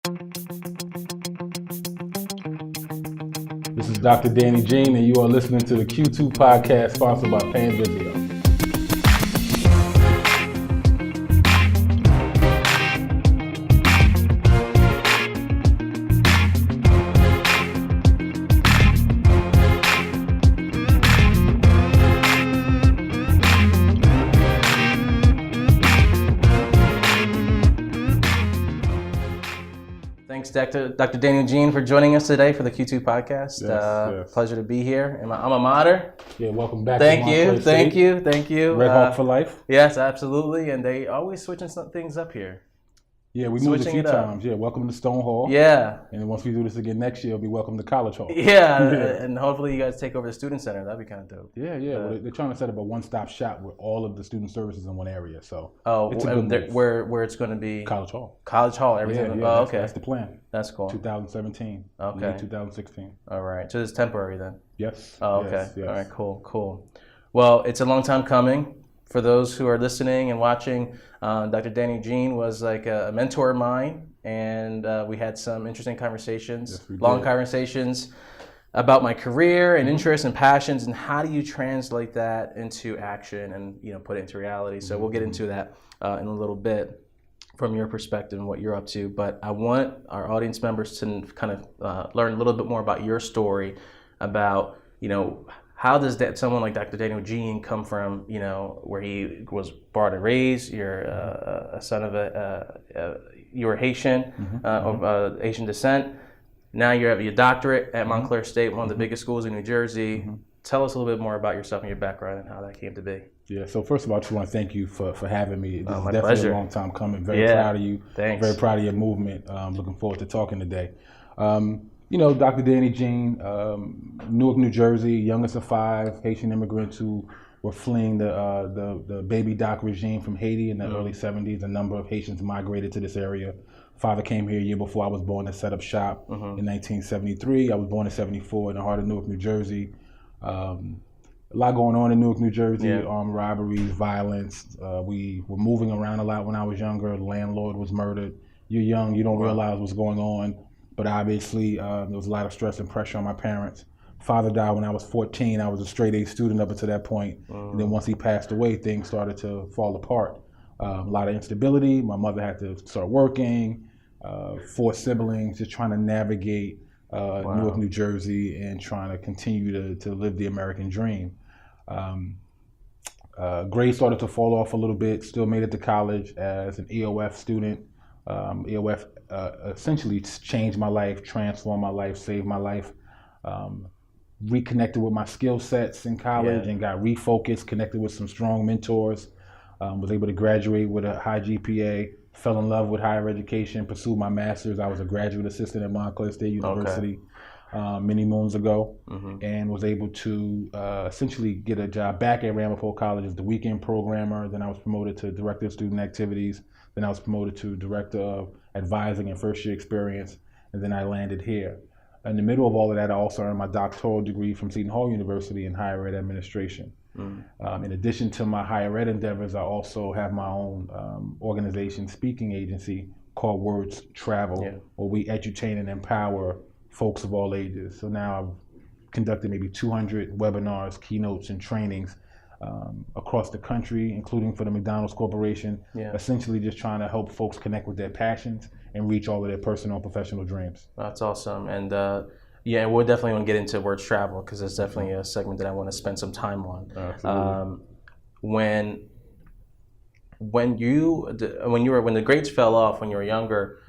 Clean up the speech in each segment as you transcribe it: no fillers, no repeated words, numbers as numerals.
This is Dr. Danny Jean, and you are listening to the Q2 podcast sponsored by PanVisio. Thanks, Dr. Daniel Jean, for joining us today for the Q2 podcast. Yes. Pleasure to be here in my alma mater. Yeah, welcome back. Thank you. Red Hawk for life. Yes, absolutely. And they always switching some things up here. Yeah, we moved a few times. Yeah, welcome to Stone Hall. Yeah. And then once we do this again next year, it'll be welcome to College Hall. Yeah, and hopefully you guys take over the Student Center. That'd be kind of dope. Yeah. Well, they're trying to set up a one-stop shop with all of the student services in one area. So it's where it's going to be? College Hall. College Hall, everything. Yeah, okay. That's the plan. That's cool. 2017. Okay. Late 2016. All right. So it's temporary then? Yes. Oh, okay. Yes. All right, cool. Well, it's a long time coming. For those who are listening and watching, Dr. Danny Jean was like a mentor of mine, and we had some interesting conversations, long conversations about my career and interests and passions, and how do you translate that into action and put it into reality. So we'll get into that in a little bit from your perspective and what you're up to. But I want our audience members to kind of learn a little bit more about your story, about how does someone like Dr. Daniel Jean come from, where he was born and raised? You're a son of you were Haitian, of Haitian descent. Now you have your doctorate at Montclair State, one of the biggest schools in New Jersey. Tell us a little bit more about yourself and your background and how that came to be. Yeah, so first of all, I just want to thank you for having me. This is definitely pleasure. a long time coming. Very proud of you. Thanks. Very proud of your movement. Looking forward to talking today. Dr. Danny Jean, Newark, New Jersey, youngest of 5 Haitian immigrants who were fleeing the baby doc regime from Haiti in the early 70s. A number of Haitians migrated to this area. Father came here a year before I was born to set up shop in 1973. I was born in 74 in the heart of Newark, New Jersey. A lot going on in Newark, New Jersey, armed robberies, violence. We were moving around a lot when I was younger. The landlord was murdered. You're young, you don't realize what's going on. But obviously, there was a lot of stress and pressure on my parents. Father died when I was 14. I was a straight A student up until that point. And then once he passed away, things started to fall apart. A lot of instability. My mother had to start working. 4 siblings, just trying to navigate Newark, New Jersey, and trying to continue to live the American dream. Grades started to fall off a little bit. Still made it to college as an EOF student. EOF essentially changed my life, transformed my life, saved my life. Reconnected with my skill sets in college and got refocused, connected with some strong mentors. Was able to graduate with a high GPA, fell in love with higher education, pursued my master's. I was a graduate assistant at Montclair State University many moons ago, and was able to essentially get a job back at Ramapo College as the weekend programmer. Then I was promoted to director of student activities. Then I was promoted to director of advising and first year experience, and then I landed here. In the middle of all of that, I also earned my doctoral degree from Seton Hall University in higher ed administration. In addition to my higher ed endeavors, I also have my own organization, speaking agency called Wordstravel, where we edutain and empower folks of all ages. So now I've conducted maybe 200 webinars, keynotes, and trainings across the country, including for the McDonald's Corporation, essentially just trying to help folks connect with their passions and reach all of their personal and professional dreams. That's awesome. And we'll definitely want to get into Wordstravel because it's definitely a segment that I want to spend some time on. Absolutely. When the grades fell off when you were younger,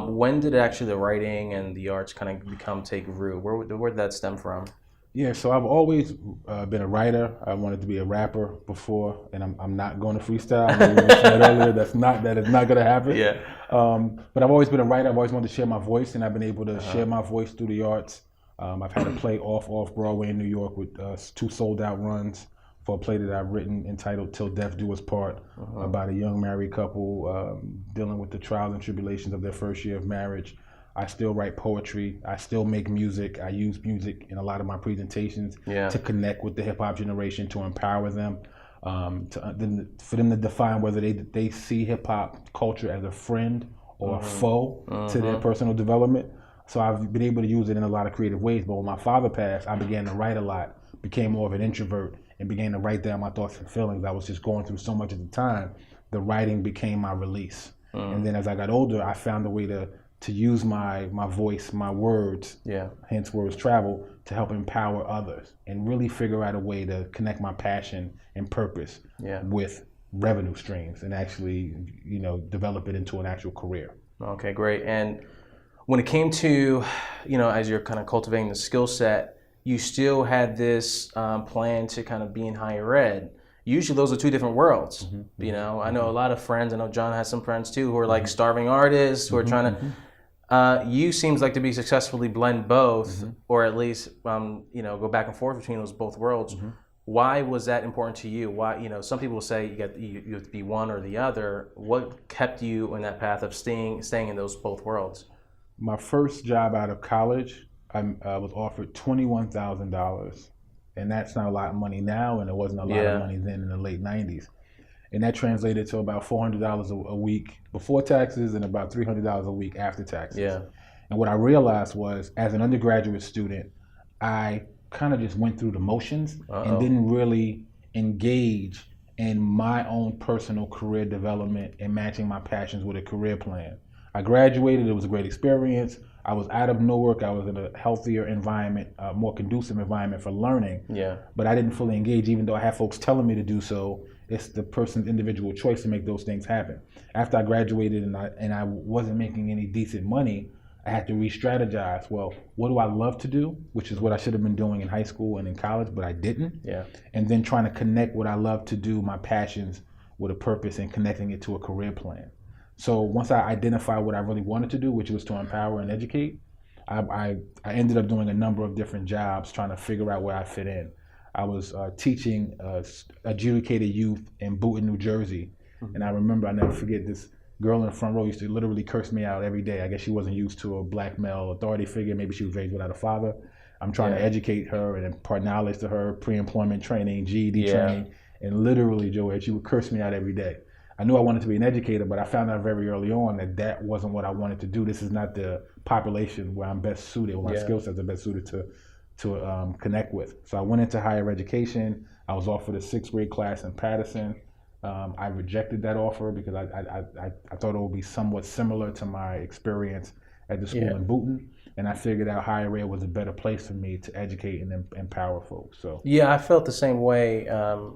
when did actually the writing and the arts kind of take root? Where did that stem from? Yeah, so I've always been a writer. I wanted to be a rapper before, and I'm not going to freestyle. I know you mentioned that earlier. That is not going to happen. Yeah. But I've always been a writer. I've always wanted to share my voice, and I've been able to share my voice through the arts. I've had a play off Broadway in New York with 2 sold-out runs for a play that I've written entitled "Till Death Do Us Part," about a young married couple dealing with the trials and tribulations of their first year of marriage. I still write poetry. I still make music. I use music in a lot of my presentations to connect with the hip hop generation, to empower them, for them to define whether they see hip hop culture as a friend or a foe to their personal development. So I've been able to use it in a lot of creative ways. But when my father passed, I began to write a lot, became more of an introvert, and began to write down my thoughts and feelings. I was just going through so much at the time. The writing became my release. And then as I got older, I found a way to use my voice, my words, hence words travel, to help empower others and really figure out a way to connect my passion and purpose with revenue streams and actually, develop it into an actual career. Okay, great. And when it came to, as you're kind of cultivating the skill set, you still had this plan to kind of be in higher ed. Usually those are two different worlds. I know a lot of friends, I know John has some friends too, who are like starving artists, who are trying to, you seems like to be successfully blend both, or at least, go back and forth between those both worlds. Why was that important to you? Why, some people will say you have to be one or the other. What kept you in that path of staying in those both worlds? My first job out of college, I was offered $21,000. And that's not a lot of money now, and it wasn't a lot of money then in the late 90s. And that translated to about $400 a week before taxes and about $300 a week after taxes. And what I realized was, as an undergraduate student, I kind of just went through the motions and didn't really engage in my own personal career development and matching my passions with a career plan. I graduated, it was a great experience. I was out of Newark, I was in a healthier environment, a more conducive environment for learning. But I didn't fully engage, even though I had folks telling me to do so. It's the person's individual choice to make those things happen. After I graduated and I wasn't making any decent money, I had to re-strategize. Well, what do I love to do? Which is what I should have been doing in high school and in college, but I didn't. And then trying to connect what I love to do, my passions, with a purpose and connecting it to a career plan. So once I identified what I really wanted to do, which was to empower and educate, I ended up doing a number of different jobs trying to figure out where I fit in. I was teaching adjudicated youth in Boonton, New Jersey. And I remember, I never forget, this girl in the front row used to literally curse me out every day. I guess she wasn't used to a black male authority figure. Maybe she was raised without a father. I'm trying to educate her and impart knowledge to her, pre-employment training, GED training. And literally, Joey, she would curse me out every day. I knew I wanted to be an educator, but I found out very early on that wasn't what I wanted to do. This is not the population where I'm best suited, where my skill sets are best suited to connect with. So I went into higher education. I was offered a 6th grade class in Patterson. I rejected that offer because I thought it would be somewhat similar to my experience at the school in Boonton. And I figured out higher ed was a better place for me to educate and empower folks. So I felt the same way.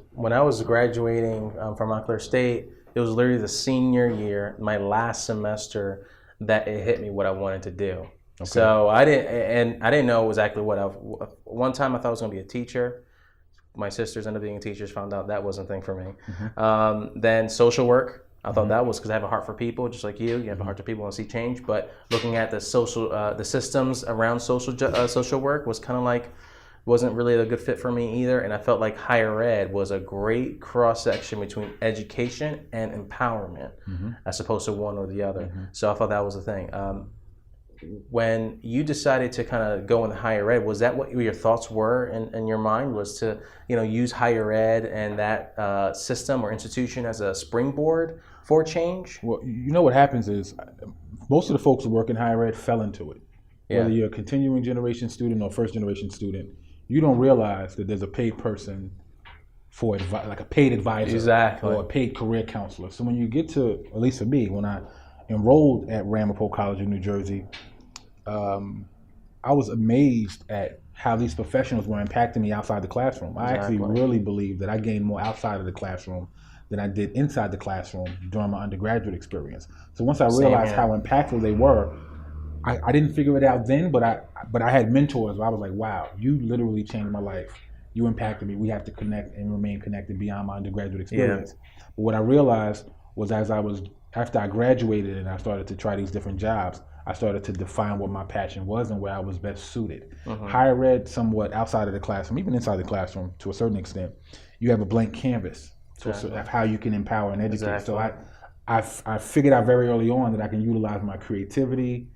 When I was graduating from Montclair State, it was literally the senior year, my last semester, that it hit me what I wanted to do. So I didn't know exactly what one time I thought I was going to be a teacher. My sisters ended up being teachers, found out that wasn't a thing for me. Then social work, I thought that was because I have a heart for people, just like you. You have a heart for people and see change. But looking at the the systems around social work was kind of like, wasn't really a good fit for me either. And I felt like higher ed was a great cross-section between education and empowerment, as opposed to one or the other. So I thought that was the thing. When you decided to kind of go in higher ed, was that what your thoughts were in your mind, was to use higher ed and that system or institution as a springboard for change? Well, what happens is most of the folks who work in higher ed fell into it. Whether you're a continuing generation student or first generation student, you don't realize that there's a paid person for like a paid advisor or a paid career counselor. So when you get to, at least for me, when I enrolled at Ramapo College in New Jersey, I was amazed at how these professionals were impacting me outside the classroom. I actually really believe that I gained more outside of the classroom than I did inside the classroom during my undergraduate experience. So once I realized how impactful they were, I didn't figure it out then, but I had mentors where I was like, wow, you literally changed my life. You impacted me. We have to connect and remain connected beyond my undergraduate experience. But what I realized was after I graduated and I started to try these different jobs, I started to define what my passion was and where I was best suited. Higher ed, somewhat outside of the classroom, even inside the classroom to a certain extent, you have a blank canvas of how you can empower and educate. So I figured out very early on that I can utilize my creativity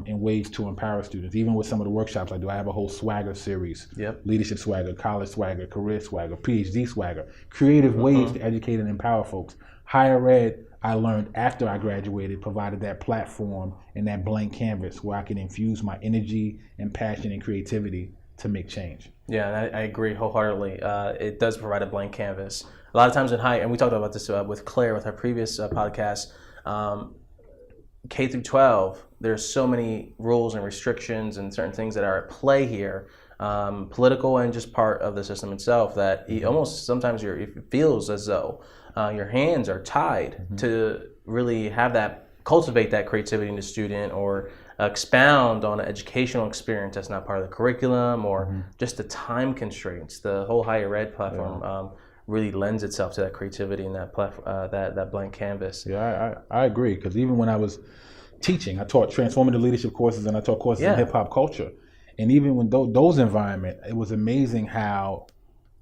in ways to empower students. Even with some of the workshops I do, I have a whole swagger series, leadership swagger, college swagger, career swagger, PhD swagger, creative ways to educate and empower folks. Higher ed I learned after I graduated provided that platform and that blank canvas where I can infuse my energy and passion and creativity to make change. Yeah, and I agree wholeheartedly. It does provide a blank canvas. A lot of times in and we talked about this with Claire with our previous podcast, K through 12, there's so many rules and restrictions and certain things that are at play here, political and just part of the system itself, that almost sometimes it feels as though your hands are tied to really cultivate that creativity in the student, or expound on an educational experience that's not part of the curriculum, or just the time constraints. The whole higher ed platform really lends itself to that creativity and that blank canvas. Yeah, I agree, because even when I was teaching, I taught transformative leadership courses and I taught courses in hip hop culture. And even when those environments, it was amazing how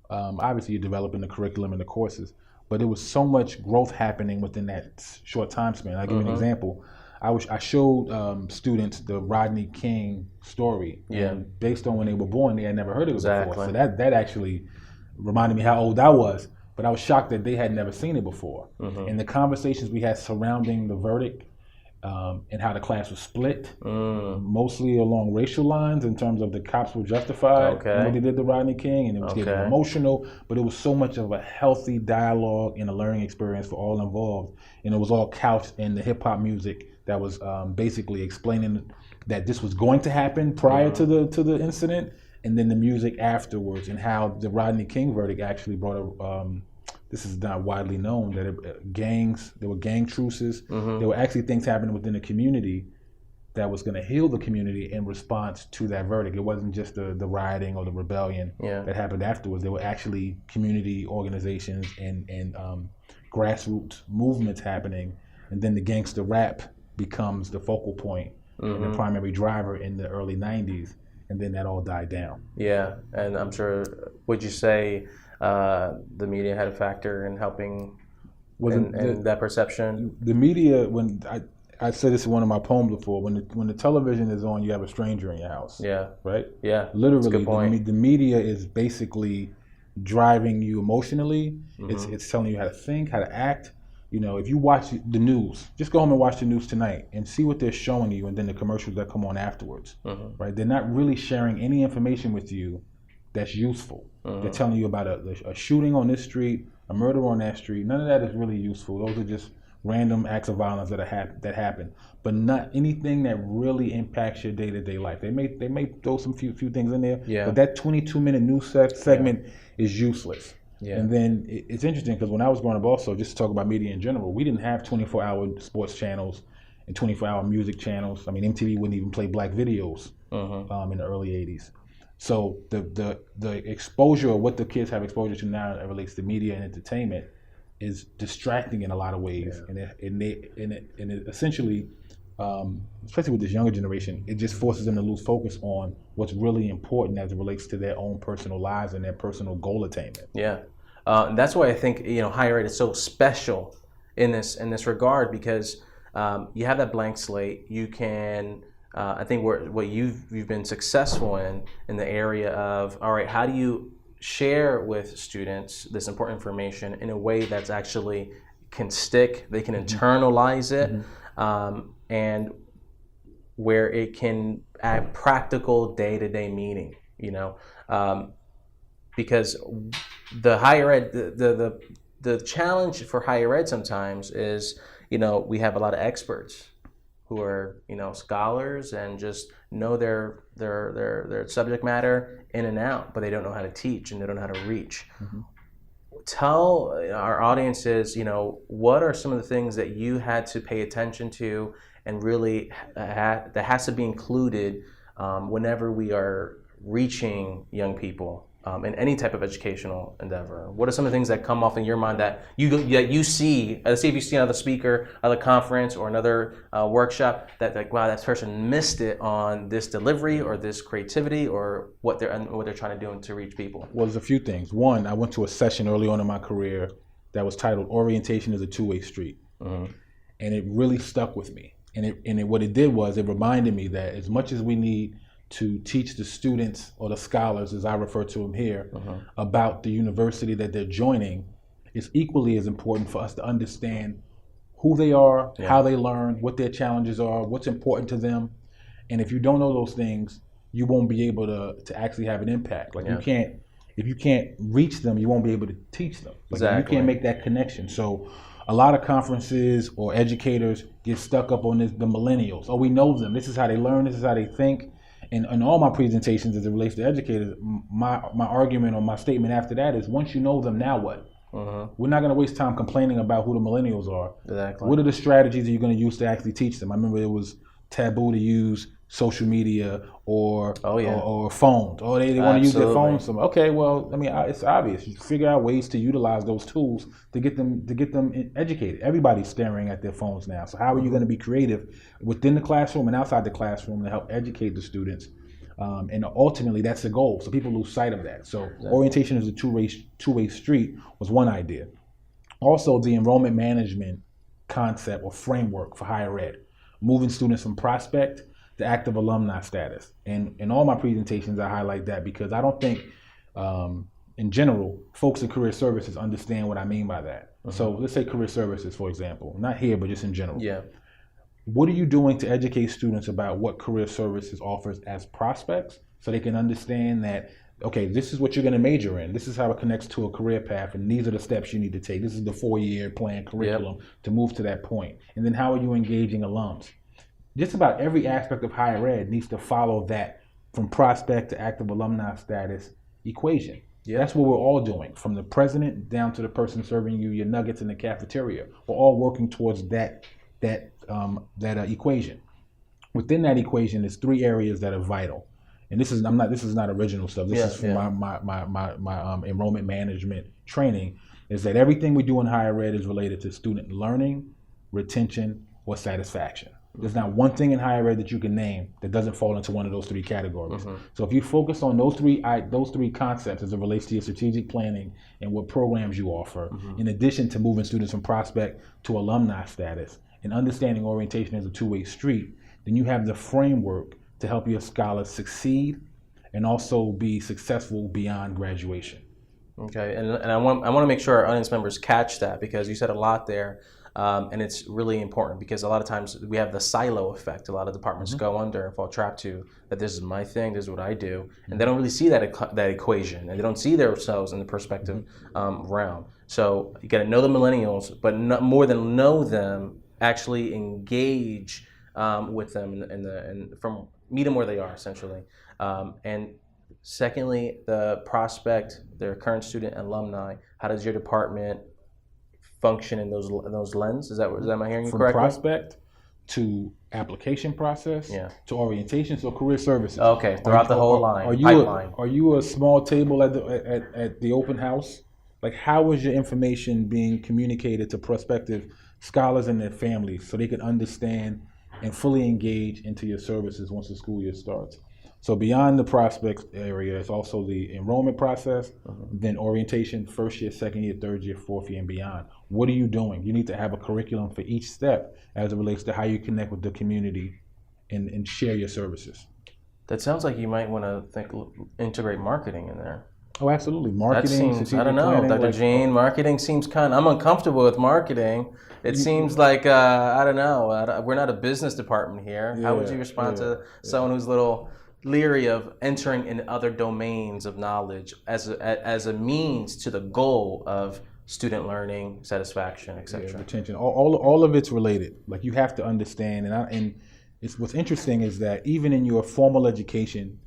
obviously you're developing the curriculum and the courses, but there was so much growth happening within that short time span. I'll give you an example. I showed students the Rodney King story, and based on when they were born, they had never heard of it before. So that actually reminded me how old I was, but I was shocked that they had never seen it before. And the conversations we had surrounding the verdict and how the class was split, mostly along racial lines in terms of the cops were justified when they did the Rodney King, and it was getting emotional, but it was so much of a healthy dialogue and a learning experience for all involved. And it was all couched in the hip hop music that was basically explaining that this was going to happen prior to the incident, and then the music afterwards, and how the Rodney King verdict actually brought this is not widely known, that there were gang truces. There were actually things happening within the community that was going to heal the community in response to that verdict. It wasn't just the rioting or the rebellion that happened afterwards. There were actually community organizations and grassroots movements happening, and then the gangster rap becomes the focal point and the primary driver in the early 90s, and then that all died down. Yeah, and I'm sure, would you say the media had a factor in helping that perception? The media, when I said this in one of my poems before, when the television is on, you have a stranger in your house. Yeah. Right? Yeah. Literally, good point. The media is basically driving you emotionally. It's telling you how to think, how to act. You know, if you watch the news, just go home and watch the news tonight and see what they're showing you, and then the commercials that come on afterwards. Right? They're not really sharing any information with you that's useful. They're telling you about a shooting on this street, a murder on that street. None of that is really useful. Those are just random acts of violence that happen, but not anything that really impacts your day-to-day life. They may throw some few things in there, but that 22-minute news segment is useless. And then it's interesting, because when I was growing up, also, just to talk about media in general, we didn't have 24-hour sports channels and 24-hour music channels. I mean, MTV wouldn't even play black videos in the early 80s. So the exposure of what the kids have exposure to now that relates to media and entertainment is distracting in a lot of ways, and it essentially, especially with this younger generation, it just forces them to lose focus on what's really important as it relates to their own personal lives and their personal goal attainment. Yeah, that's why I think higher ed is so special in this regard, because you have that blank slate. You can. I think what you've been successful in the area of, all right, how do you share with students this important information in a way that's actually can stick, they can internalize it, and where it can add practical day-to-day meaning, because the higher ed, the challenge for higher ed sometimes is, we have a lot of experts who are, scholars and just know their subject matter in and out, but they don't know how to teach and they don't know how to reach. Tell our audiences, what are some of the things that you had to pay attention to and really that has to be included whenever we are reaching young people in any type of educational endeavor? What are some of the things that come off in your mind that you see? Let's see if you see another speaker, another conference, or another workshop that, like, wow, that person missed it on this delivery or this creativity or what they're trying to do to reach people. Well, there's a few things. One, I went to a session early on in my career that was titled "Orientation is a Two-Way Street," and it really stuck with me. And what it did was it reminded me that as much as we need to teach the students, or the scholars as I refer to them here, about the university that they're joining, it's equally as important for us to understand who they are, Yeah. how they learn, what their challenges are, what's important to them. And if you don't know those things, you won't be able to actually have an impact. Like if you can't reach them, you won't be able to teach them. Like Exactly. you can't make that connection. So a lot of conferences or educators get stuck up on the millennials. Oh, we know them. This is how they learn. This is how they think. And in all my presentations as it relates to educators, my argument or my statement after that is, once you know them, now what? We're not going to waste time complaining about who the millennials are. Exactly. What are the strategies that you're going to use to actually teach them? I remember it was taboo to use social media or phones. Oh, they want to use their phones. Okay, well, I mean, it's obvious. You figure out ways to utilize those tools to get them educated. Everybody's staring at their phones now. So how are you going to be creative within the classroom and outside the classroom to help educate the students? And ultimately, that's the goal. So people lose sight of that. So orientation is a two-way street was one idea. Also, the enrollment management concept or framework for higher ed, moving students from prospect to active alumni status. And in all my presentations, I highlight that because I don't think, in general, folks in career services understand what I mean by that. So let's say career services, for example, not here, but just in general. Yeah. What are you doing to educate students about what career services offers as prospects so they can understand that, okay, this is what you're going to major in. This is how it connects to a career path, and these are the steps you need to take. This is the 4-year plan curriculum to move to that point. And then how are you engaging alums? Just about every aspect of higher ed needs to follow that from prospect to active alumni status equation. Yep. That's what we're all doing, from the president down to the person serving you your nuggets in the cafeteria. We're all working towards that equation. Within that equation, there's 3 areas that are vital. And this is not original stuff. This is from my enrollment management training. Is that everything we do in higher ed is related to student learning, retention, or satisfaction. There's not one thing in higher ed that you can name that doesn't fall into one of those 3 categories. So if you focus on those three concepts as it relates to your strategic planning and what programs you offer, in addition to moving students from prospect to alumni status, and understanding orientation as a two-way street, then you have the framework to help your scholars succeed and also be successful beyond graduation. Okay, and I want to make sure our audience members catch that, because you said a lot there. And it's really important because a lot of times we have the silo effect. A lot of departments go under and fall trapped to that. This is my thing. This is what I do, and they don't really see that equation, and they don't see themselves in the perspective realm. So you got to know the millennials, but more than know them, actually engage with them and from meet them where they are, essentially. And secondly, the prospect, their current student, alumni. How does your department function in those lens? Am I hearing you correctly? From prospect to application process to orientation, so career services. Okay, throughout the whole pipeline. Are you a small table at the open house? Like, how is your information being communicated to prospective scholars and their families so they can understand and fully engage into your services once the school year starts? So beyond the prospects area, it's also the enrollment process, then orientation, first year, second year, third year, fourth year, and beyond. What are you doing? You need to have a curriculum for each step as it relates to how you connect with the community and share your services. That sounds like you might want to integrate marketing in there. Oh, absolutely. Marketing, that seems, I don't know, Dr. Jean, marketing seems I'm uncomfortable with marketing. It seems like, I don't know, we're not a business department here. How would you respond to someone who's a little leery of entering in other domains of knowledge as a means to the goal of student learning, satisfaction, etc.? Retention. All of it's related. Like, you have to understand, and it's what's interesting is that even in your formal education,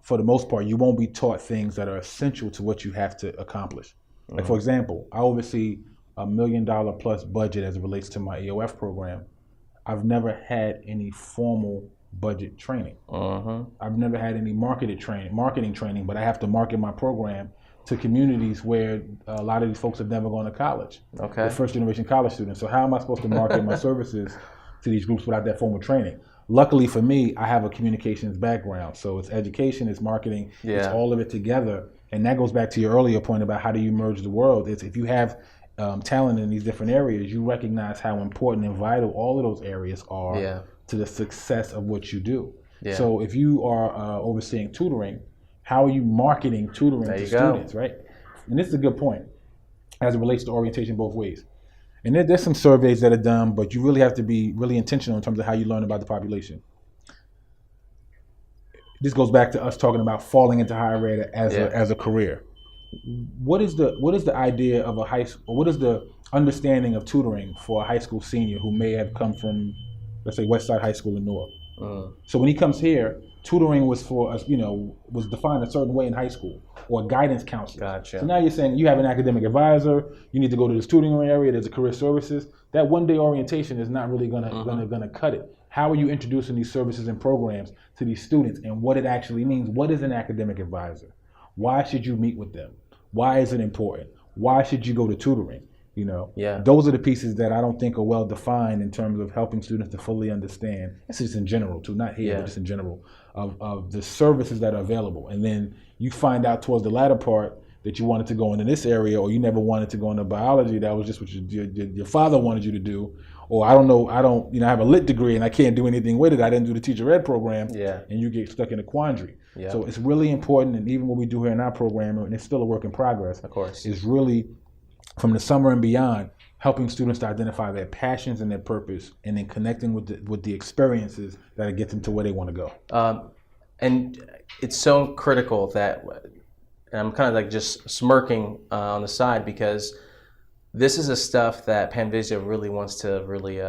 for the most part, you won't be taught things that are essential to what you have to accomplish. Like, for example, I oversee $1 million plus budget as it relates to my EOF program. I've never had any formal budget training. I've never had any marketing training, but I have to market my program to communities where a lot of these folks have never gone to college. Okay. They're first generation college students. So how am I supposed to market my services to these groups without that formal training? Luckily for me, I have a communications background. So it's education, it's marketing, it's all of it together. And that goes back to your earlier point about how do you merge the world. It's if you have talent in these different areas, you recognize how important and vital all of those areas are to the success of what you do. So if you are overseeing tutoring, how are you marketing tutoring to students, right? And this is a good point as it relates to orientation both ways. And there's some surveys that are done, but you really have to be really intentional in terms of how you learn about the population. This goes back to us talking about falling into higher ed as a career. What is the idea of a high school? What is the understanding of tutoring for a high school senior who may have come from, let's say, Westside High School in Newark? So when he comes here, tutoring was for us, was defined a certain way in high school, or guidance counselor. Gotcha. So now you're saying you have an academic advisor, you need to go to this tutoring area, there's a career services. That one-day orientation is not really gonna cut it. How are you introducing these services and programs to these students, and what it actually means? What is an academic advisor? Why should you meet with them? Why is it important? Why should you go to tutoring? Those are the pieces that I don't think are well defined in terms of helping students to fully understand. This is in general too, not here, but just in general, of the services that are available. And then you find out towards the latter part that you wanted to go into this area, or you never wanted to go into biology. That was just what your father wanted you to do. Or I have a lit degree and I can't do anything with it. I didn't do the teacher ed program. And you get stuck in a quandary. So it's really important, and even what we do here in our program, and it's still a work in progress, of course, is really from the summer and beyond, helping students to identify their passions and their purpose, and then connecting with the experiences that get them to where they want to go. And it's so critical that, and I'm kind of like just smirking on the side, because this is the stuff that PanVisio really wants to really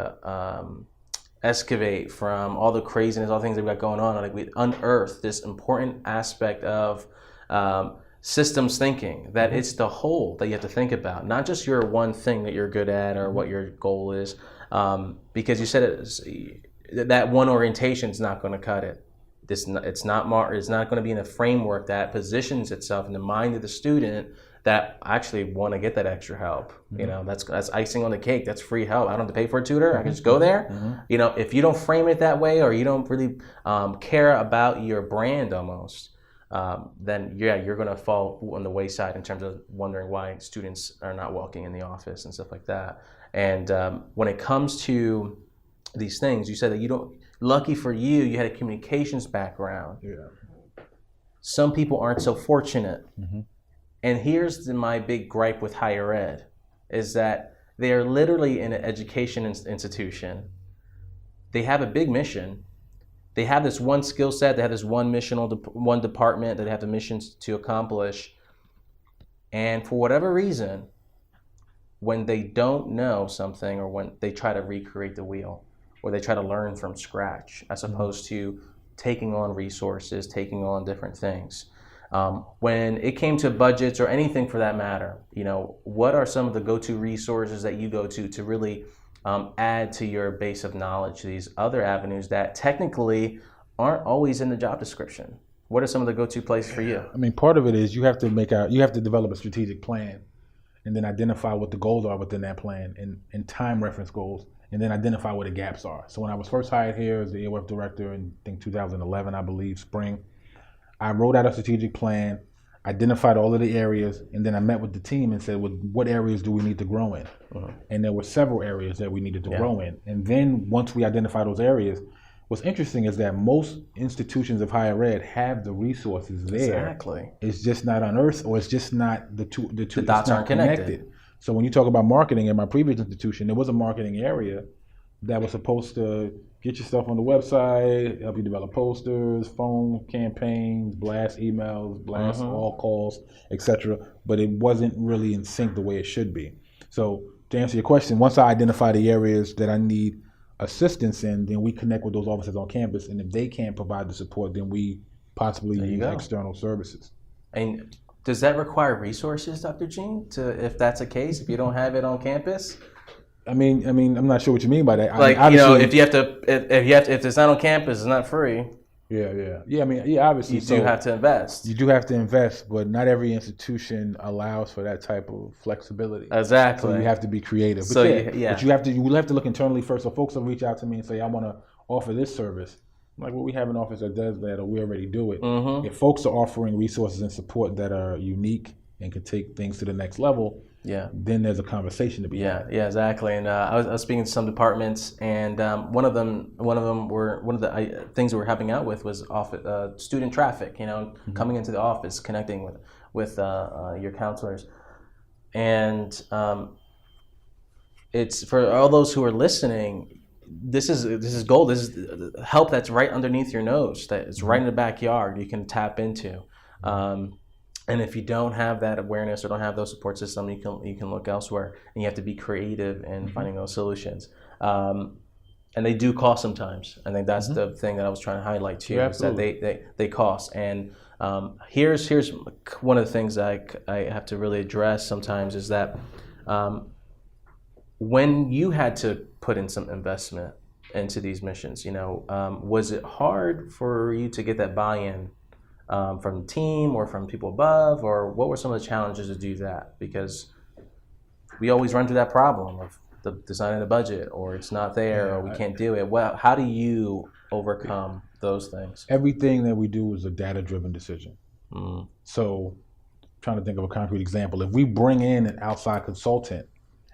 excavate from all the craziness, all the things that we got going on. Like, we unearth this important aspect of systems thinking, that it's the whole that you have to think about, not just your one thing that you're good at or what your goal is, because you said that one orientation is not going to cut it. It's not going to be in a framework that positions itself in the mind of the student that actually want to get that extra help. That's icing on the cake. That's free help. I don't have to pay for a tutor. I can just go there. If you don't frame it that way, or you don't really care about your brand almost, then you're going to fall on the wayside in terms of wondering why students are not walking in the office and stuff like that. And when it comes to these things, you said that lucky for you, you had a communications background. Some people aren't so fortunate. And here's my big gripe with higher ed, is that they are literally in an education institution. They have a big mission. They have this one skill set. They have this one one department that they have the missions to accomplish. And for whatever reason, when they don't know something, or when they try to recreate the wheel, or they try to learn from scratch, as opposed to taking on resources, taking on different things. When it came to budgets or anything for that matter, what are some of the go-to resources that you go to really add to your base of knowledge, these other avenues that technically aren't always in the job description? What are some of the go-to places for you? I mean, part of it is you have to develop a strategic plan, and then identify what the goals are within that plan, and time reference goals, and then identify where the gaps are. So when I was first hired here as the AWF director in, I think, 2011, I believe, spring, I wrote out a strategic plan, identified all of the areas, and then I met with the team and said, well, what areas do we need to grow in? And there were several areas that we needed to grow in. And then once we identified those areas, what's interesting is that most institutions of higher ed have the resources there. Exactly. It's just not unearthed, or it's just not the dots aren't connected. So when you talk about marketing, in my previous institution, there was a marketing area that was supposed to get your stuff on the website, help you develop posters, phone campaigns, blast emails, blast all calls, etc. But it wasn't really in sync the way it should be. So to answer your question, once I identify the areas that I need assistance in, then we connect with those officers on campus, and if they can't provide the support, then we possibly use external services. And does that require resources, Dr. Gene, if that's the case, if you don't have it on campus? I mean, I'm not sure what you mean by that. Like, if it's not on campus, it's not free. Yeah. I mean, obviously you do have to invest. You do have to invest, but not every institution allows for that type of flexibility. Exactly. So you have to be creative. So but you have to look internally first. So folks will reach out to me and say, I want to offer this service. I'm like, well, we have an office that does that, or we already do it. If folks are offering resources and support that are unique and can take things to the next level, then there's a conversation to be had. Yeah, exactly. And I was speaking to some departments, and one of the things we were helping out with was student traffic. Coming into the office, connecting with your counselors, and it's for all those who are listening. This is gold. This is help that's right underneath your nose. That it's right in the backyard. You can tap into. And if you don't have that awareness or don't have those support system, you can look elsewhere, and you have to be creative in finding those solutions. And they do cost sometimes. I think that's the thing that I was trying to highlight too. Is that they cost. And here's one of the things that I have to really address sometimes is that when you had to put in some investment into these missions, was it hard for you to get that buy-in from the team or from people above, or what were some of the challenges to do that? Because we always run through that problem of the designing the budget, or it's not there, or we can't do it. Well, how do you overcome those things? Everything that we do is a data-driven decision. So, trying to think of a concrete example. If we bring in an outside consultant,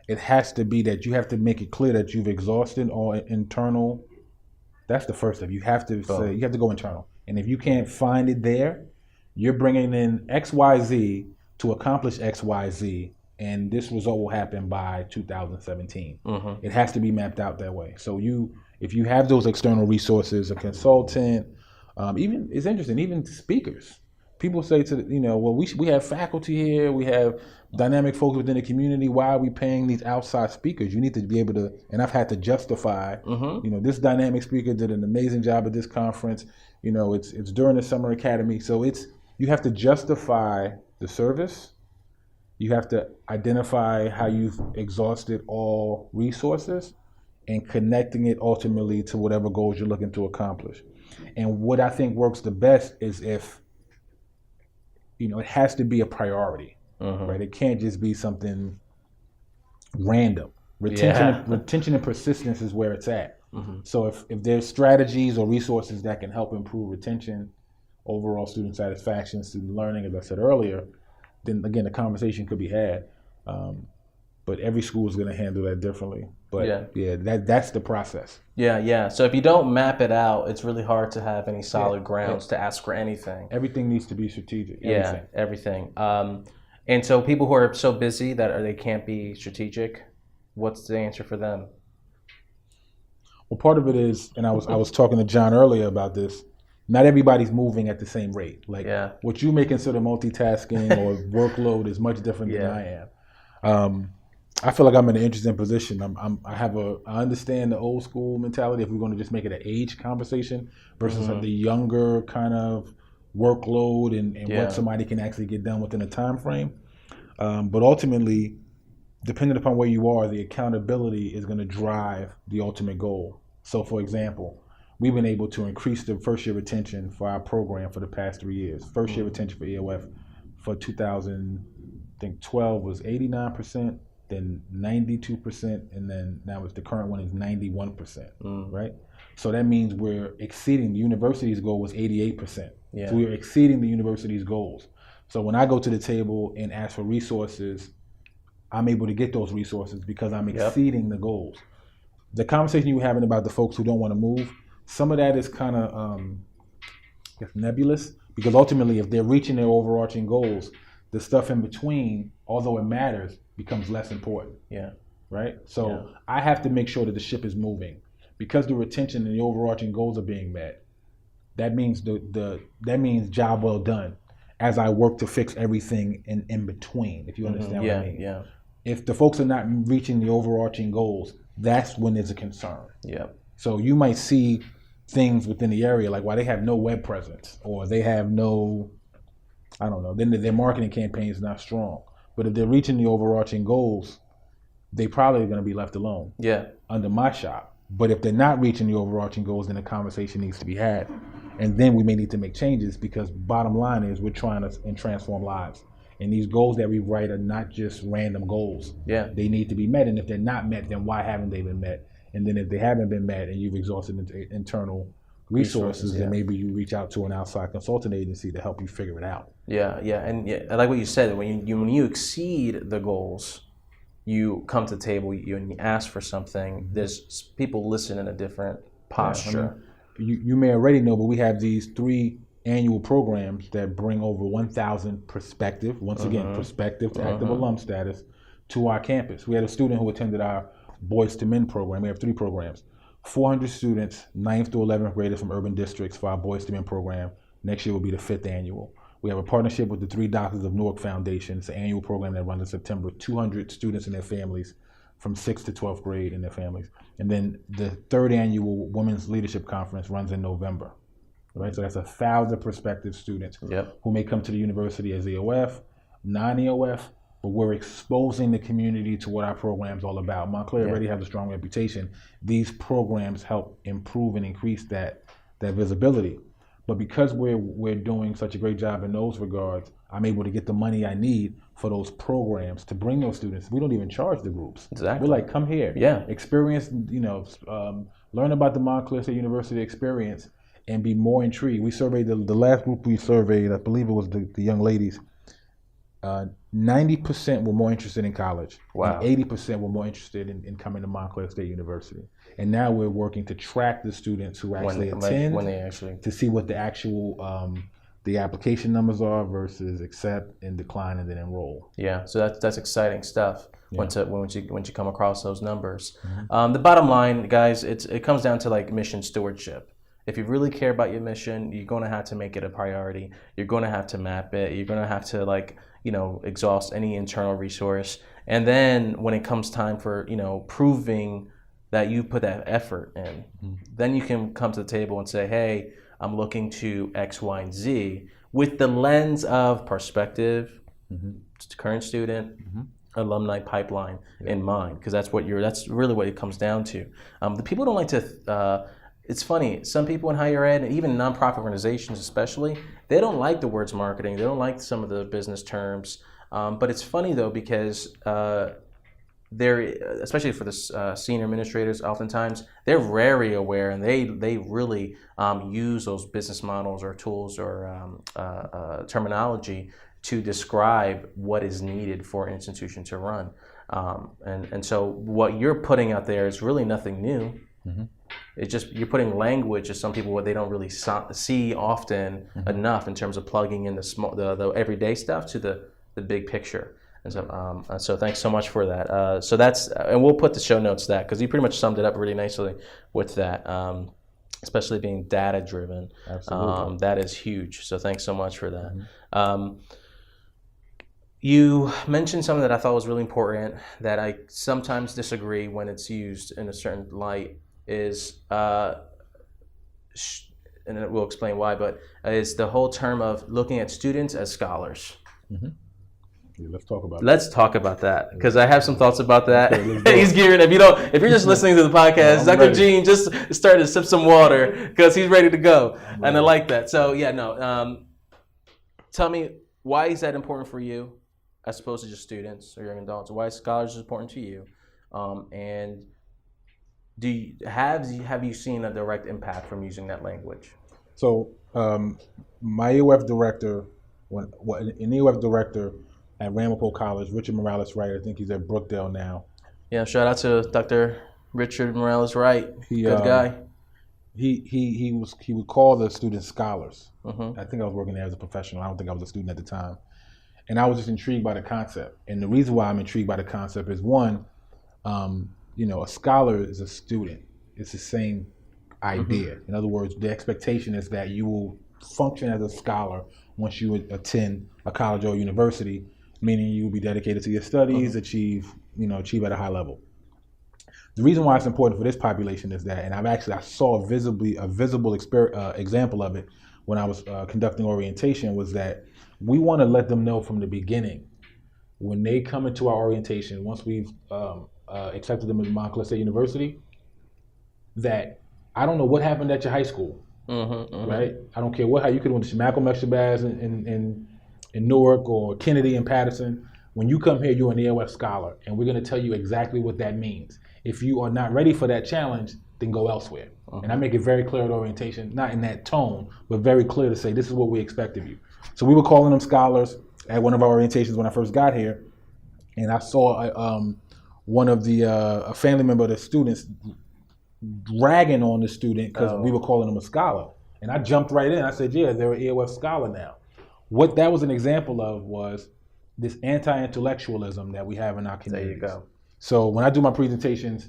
it has to be that you have to make it clear that you've exhausted all internal. That's the first step. You have to say, you have to go internal. And if you can't find it there, you're bringing in XYZ to accomplish XYZ, and this result will happen by 2017. It has to be mapped out that way. So if you have those external resources, a consultant, even it's interesting, even speakers. People say well, we have faculty here, we have dynamic folks within the community. Why are we paying these outside speakers? You need to be able to, and I've had to justify, this dynamic speaker did an amazing job at this conference. It's during the summer academy. So you have to justify the service. You have to identify how you've exhausted all resources and connecting it ultimately to whatever goals you're looking to accomplish. And what I think works the best is if, it has to be a priority, right? It can't just be something random. Retention and persistence is where it's at. So if there's strategies or resources that can help improve retention, overall student satisfaction, student learning, as I said earlier, then again, the conversation could be had. But every school is going to handle that differently. But that's the process. Yeah. So if you don't map it out, it's really hard to have any solid grounds to ask for anything. Everything needs to be strategic. Everything. And so people who are so busy that they can't be strategic, what's the answer for them? Well, part of it is, and I was talking to John earlier about this, not everybody's moving at the same rate. What you may consider multitasking or workload is much different than I am. I feel like I'm in an interesting position. I understand the old school mentality if we're going to just make it an age conversation versus the younger kind of workload and what somebody can actually get done within a time frame. But ultimately, depending upon where you are, the accountability is going to drive the ultimate goal. So, for example, we've been able to increase the first year retention for our program for the past 3 years. First year retention for EOF for 2012 was 89%, then 92%, and then now the current one is 91%, right? So that means we're exceeding the university's goal was 88%. So we're exceeding the university's goals. So when I go to the table and ask for resources, I'm able to get those resources because I'm exceeding the goals. The conversation you were having about the folks who don't want to move, some of that is kind of nebulous because ultimately if they're reaching their overarching goals, the stuff in between, although it matters, becomes less important. Right? So I have to make sure that the ship is moving because the retention and the overarching goals are being met. That means that means job well done as I work to fix everything in between, if you understand what I mean. If the folks are not reaching the overarching goals, that's when there's a concern. So you might see things within the area like, they have no web presence or they have no, I don't know, then their marketing campaign is not strong. But if they're reaching the overarching goals, they probably are going to be left alone under my shop. But if they're not reaching the overarching goals, then a conversation needs to be had. And then we may need to make changes because bottom line is we're trying to transform lives. And these goals that we write are not just random goals. They need to be met. And if they're not met, then why haven't they been met? And then if they haven't been met and you've exhausted internal resources, then maybe you reach out to an outside consulting agency to help you figure it out. And I like what you said. When you exceed the goals, you come to the table and you ask for something. There's people listen in a different posture. You may already know, but we have these 3 annual programs that bring over 1,000 perspective to active alum status to our campus. We had a student who attended our Boys to Men program. We have 3 programs. 400 students, 9th through 11th graders from urban districts for our Boys to Men program. Next year will be the 5th annual. We have a partnership with the 3 Doctors of Newark Foundation. It's an annual program that runs in September. 200 students and their families from 6th to 12th grade and their families. And then the 3rd annual Women's Leadership Conference runs in November. Right, so that's 1,000 prospective students who may come to the university as EOF, non-EOF, but we're exposing the community to what our program's all about. Montclair already has a strong reputation. These programs help improve and increase that visibility. But because we're doing such a great job in those regards, I'm able to get the money I need for those programs to bring those students. We don't even charge the groups. Exactly. We're like, come here, experience, learn about the Montclair State University experience and be more intrigued. We surveyed the last group we surveyed, I believe it was the young ladies. 90% were more interested in college. Wow. And 80% were more interested in coming to Montclair State University. And now we're working to track the students who actually attend to see what the actual the application numbers are versus accept and decline and then enroll. Yeah, so that's exciting stuff. Once you come across those numbers, the bottom line, guys, it comes down to like mission stewardship. If you really care about your mission, you're going to have to make it a priority. You're going to have to map it. You're going to have to exhaust any internal resource. And then when it comes time for, proving that you put that effort in, then you can come to the table and say, hey, I'm looking to X, Y, and Z with the lens of perspective, current student, alumni pipeline in mind, because that's really what it comes down to. The people don't like to, it's funny, some people in higher ed, and even nonprofit organizations especially, they don't like the words marketing. They don't like some of the business terms. But it's funny though, because they're, especially for the senior administrators, oftentimes, they're very aware and they really use those business models or tools or terminology to describe what is needed for an institution to run. And so what you're putting out there is really nothing new. It's just you're putting language to some people what they don't really see often enough in terms of plugging in the everyday stuff to the big picture. And so thanks so much for that. So that's, and we'll put the show notes to that because you pretty much summed it up really nicely with that, especially being data driven. Absolutely. That is huge. So thanks so much for that. You mentioned something that I thought was really important that I sometimes disagree when it's used in a certain light is, and we'll explain why, but is the whole term of looking at students as scholars. Yeah, let's talk about that because I have some thoughts about that. Okay, he's gearing. If you're just listening to the podcast, Dr. Ready. Gene just started to sip some water because he's ready to go, and I like that. So tell me, why is that important for you, as opposed to just students or young adults? Why is scholars important to you, and have you seen a direct impact from using that language? So my EOF director, an EOF director at Ramapo College, Richard Morales Wright, I think he's at Brookdale now. Yeah, shout out to Dr. Richard Morales Wright. Good guy. He would call the students scholars. I think I was working there as a professional. I don't think I was a student at the time. And I was just intrigued by the concept. And the reason why I'm intrigued by the concept is one, a scholar is a student. It's the same idea. In other words, the expectation is that you will function as a scholar once you attend a college or university, meaning you will be dedicated to your studies, achieve at a high level. The reason why it's important for this population is that, and I saw a visible example of it when I was conducting orientation, was that we want to let them know from the beginning, when they come into our orientation, once we've accepted them at Montclair State University, that I don't know what happened at your high school, right? I don't care how you could have went to Malcolm X Shabazz in Newark or Kennedy in Patterson. When you come here, you're an EOF scholar, and we're going to tell you exactly what that means. If you are not ready for that challenge, then go elsewhere. And I make it very clear at orientation, not in that tone, but very clear to say, this is what we expect of you. So we were calling them scholars at one of our orientations when I first got here, and I saw one of a family member of the students ragging on the student because we were calling him a scholar. And I jumped right in. I said, yeah, they're an EOF scholar now. What that was an example of was this anti-intellectualism that we have in our communities. There you go. So when I do my presentations,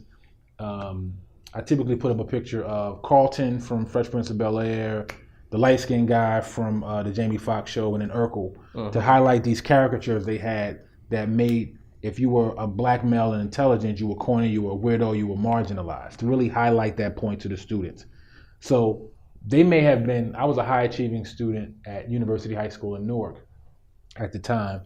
I typically put up a picture of Carlton from Fresh Prince of Bel-Air, the light-skinned guy from the Jamie Foxx show, and then Urkel, to highlight these caricatures they had that made, if you were a black male and intelligent, you were corny, you were a weirdo, you were marginalized, to really highlight that point to the students. So they may have been, I was a high-achieving student at University High School in Newark at the time.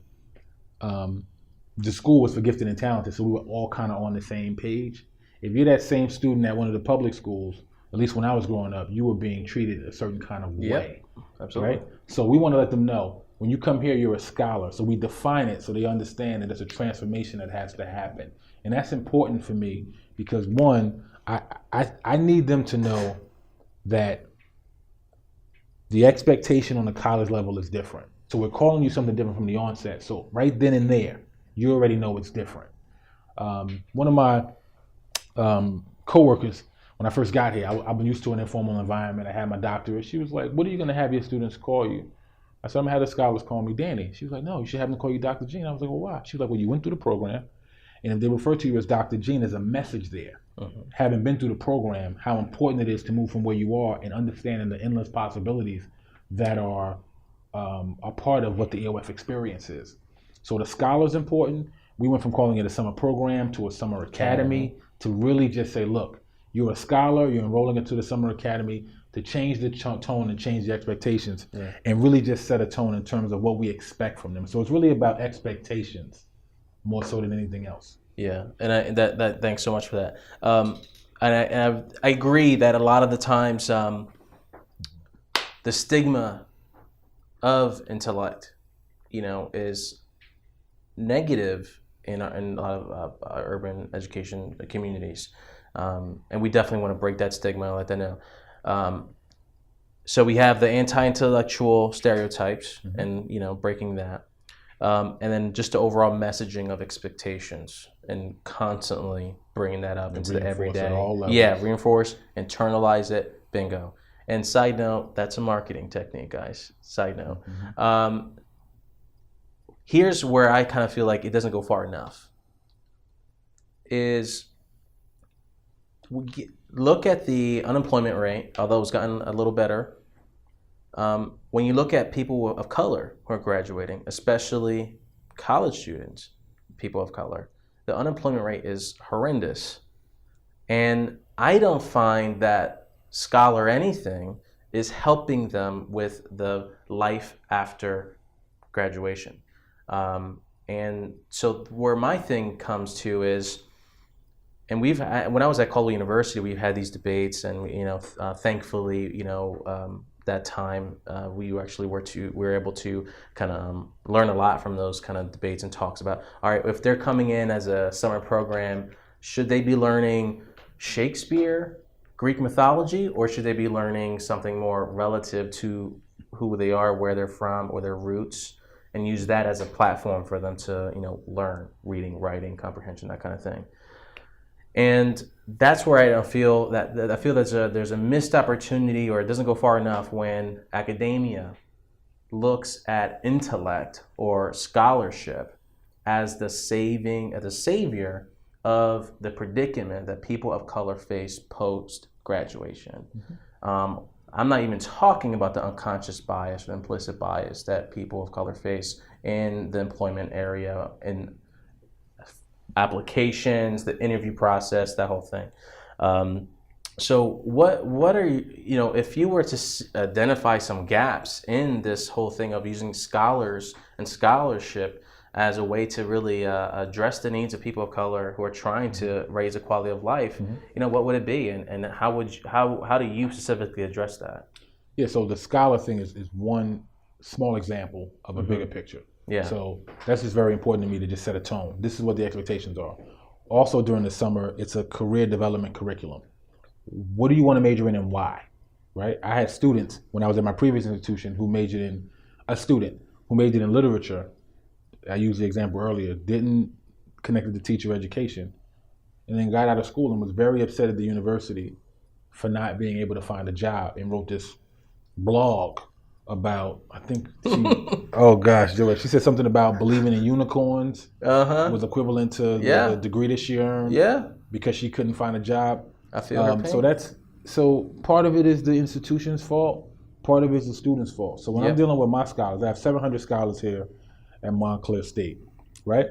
The school was for gifted and talented, so we were all kind of on the same page. If you're that same student at one of the public schools, at least when I was growing up, you were being treated a certain kind of way. Absolutely. Right? So we want to let them know, when you come here, you're a scholar. So we define it so they understand that there's a transformation that has to happen. And that's important for me because, one, I need them to know that the expectation on the college level is different. So we're calling you something different from the onset. So right then and there, you already know it's different. One of my coworkers, when I first got here, I've been used to an informal environment. I had my doctorate. She was like, what are you going to have your students call you? I said, I'm going to have the scholars call me Danny. She was like, no, you should have them call you Dr. Gene. I was like, well, why? She was like, well, you went through the program, and if they refer to you as Dr. Gene, there's a message there. Having been through the program, how important it is to move from where you are and understanding the endless possibilities that are a part of what the EOF experience is. So the scholar's important. We went from calling it a summer program to a summer academy to really just say, look, you're a scholar, you're enrolling into the summer academy to change the tone and change the expectations and really just set a tone in terms of what we expect from them. So it's really about expectations more so than anything else. Yeah, and that thanks so much for that. And I agree that a lot of the times the stigma of intellect, is negative in a lot of urban education communities, and we definitely want to break that stigma and let them know. So we have the anti-intellectual stereotypes, and breaking that. And then just the overall messaging of expectations and constantly bringing that up into the everyday. Yeah, reinforce, internalize it, bingo. And side note, that's a marketing technique, guys. Side note. Here's where I kind of feel like it doesn't go far enough. Look at the unemployment rate, although it's gotten a little better. When you look at people of color who are graduating, especially college students, people of color, the unemployment rate is horrendous. And I don't find that Scholar Anything is helping them with the life after graduation. And so where my thing comes to is, and when I was at Colby University, we've had these debates, and thankfully, that time we were able to kind of learn a lot from those kind of debates and talks about, all right, if they're coming in as a summer program, should they be learning Shakespeare, Greek mythology, or should they be learning something more relative to who they are, where they're from, or their roots, and use that as a platform for them to learn reading, writing, comprehension, that kind of thing. And that's where I feel there's a missed opportunity, or it doesn't go far enough when academia looks at intellect or scholarship as the savior of the predicament that people of color face post-graduation. I'm not even talking about the unconscious bias or implicit bias that people of color face in the employment area, in applications, the interview process, that whole thing. So what are you, if you were to identify some gaps in this whole thing of using scholars and scholarship as a way to really address the needs of people of color who are trying to raise the quality of life, what would it be, and how do you specifically address that? Yeah, so the scholar thing is one small example of a bigger picture. Yeah. So that's just very important to me to just set a tone. This is what the expectations are. Also during the summer, it's a career development curriculum. What do you want to major in and why? Right? I had students when I was at my previous institution who majored in literature. I used the example earlier, didn't connect it to teacher education, and then got out of school and was very upset at the university for not being able to find a job, and wrote this blog about, I think oh gosh, Joey, she said something about believing in unicorns was equivalent to the degree that she earned because she couldn't find a job. I feel her pain. So part of it is the institution's fault, part of it is the student's fault. So when I'm dealing with my scholars, I have 700 scholars here at Montclair State, right?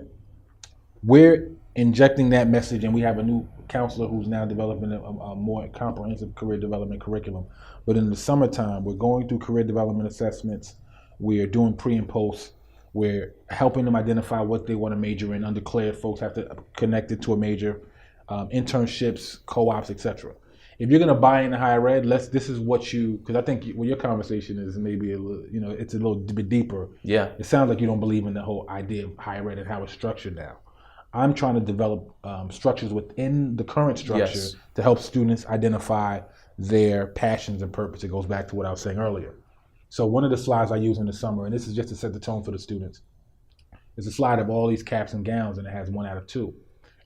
We're injecting that message, and we have a new counselor who's now developing a more comprehensive career development curriculum. But in the summertime, we're going through career development assessments. We're doing pre and post. We're helping them identify what they want to major in. Undeclared folks have to connect it to a major, internships, co-ops, etc. If you're going to buy into higher ed, this is what because I think your conversation is maybe a little, it's a little bit deeper. Yeah. It sounds like you don't believe in the whole idea of higher ed and how it's structured now. I'm trying to develop structures within the current structure to help students identify their passions and purpose. It goes back to what I was saying earlier. So one of the slides I use in the summer, and this is just to set the tone for the students, is a slide of all these caps and gowns, and it has 1 out of 2.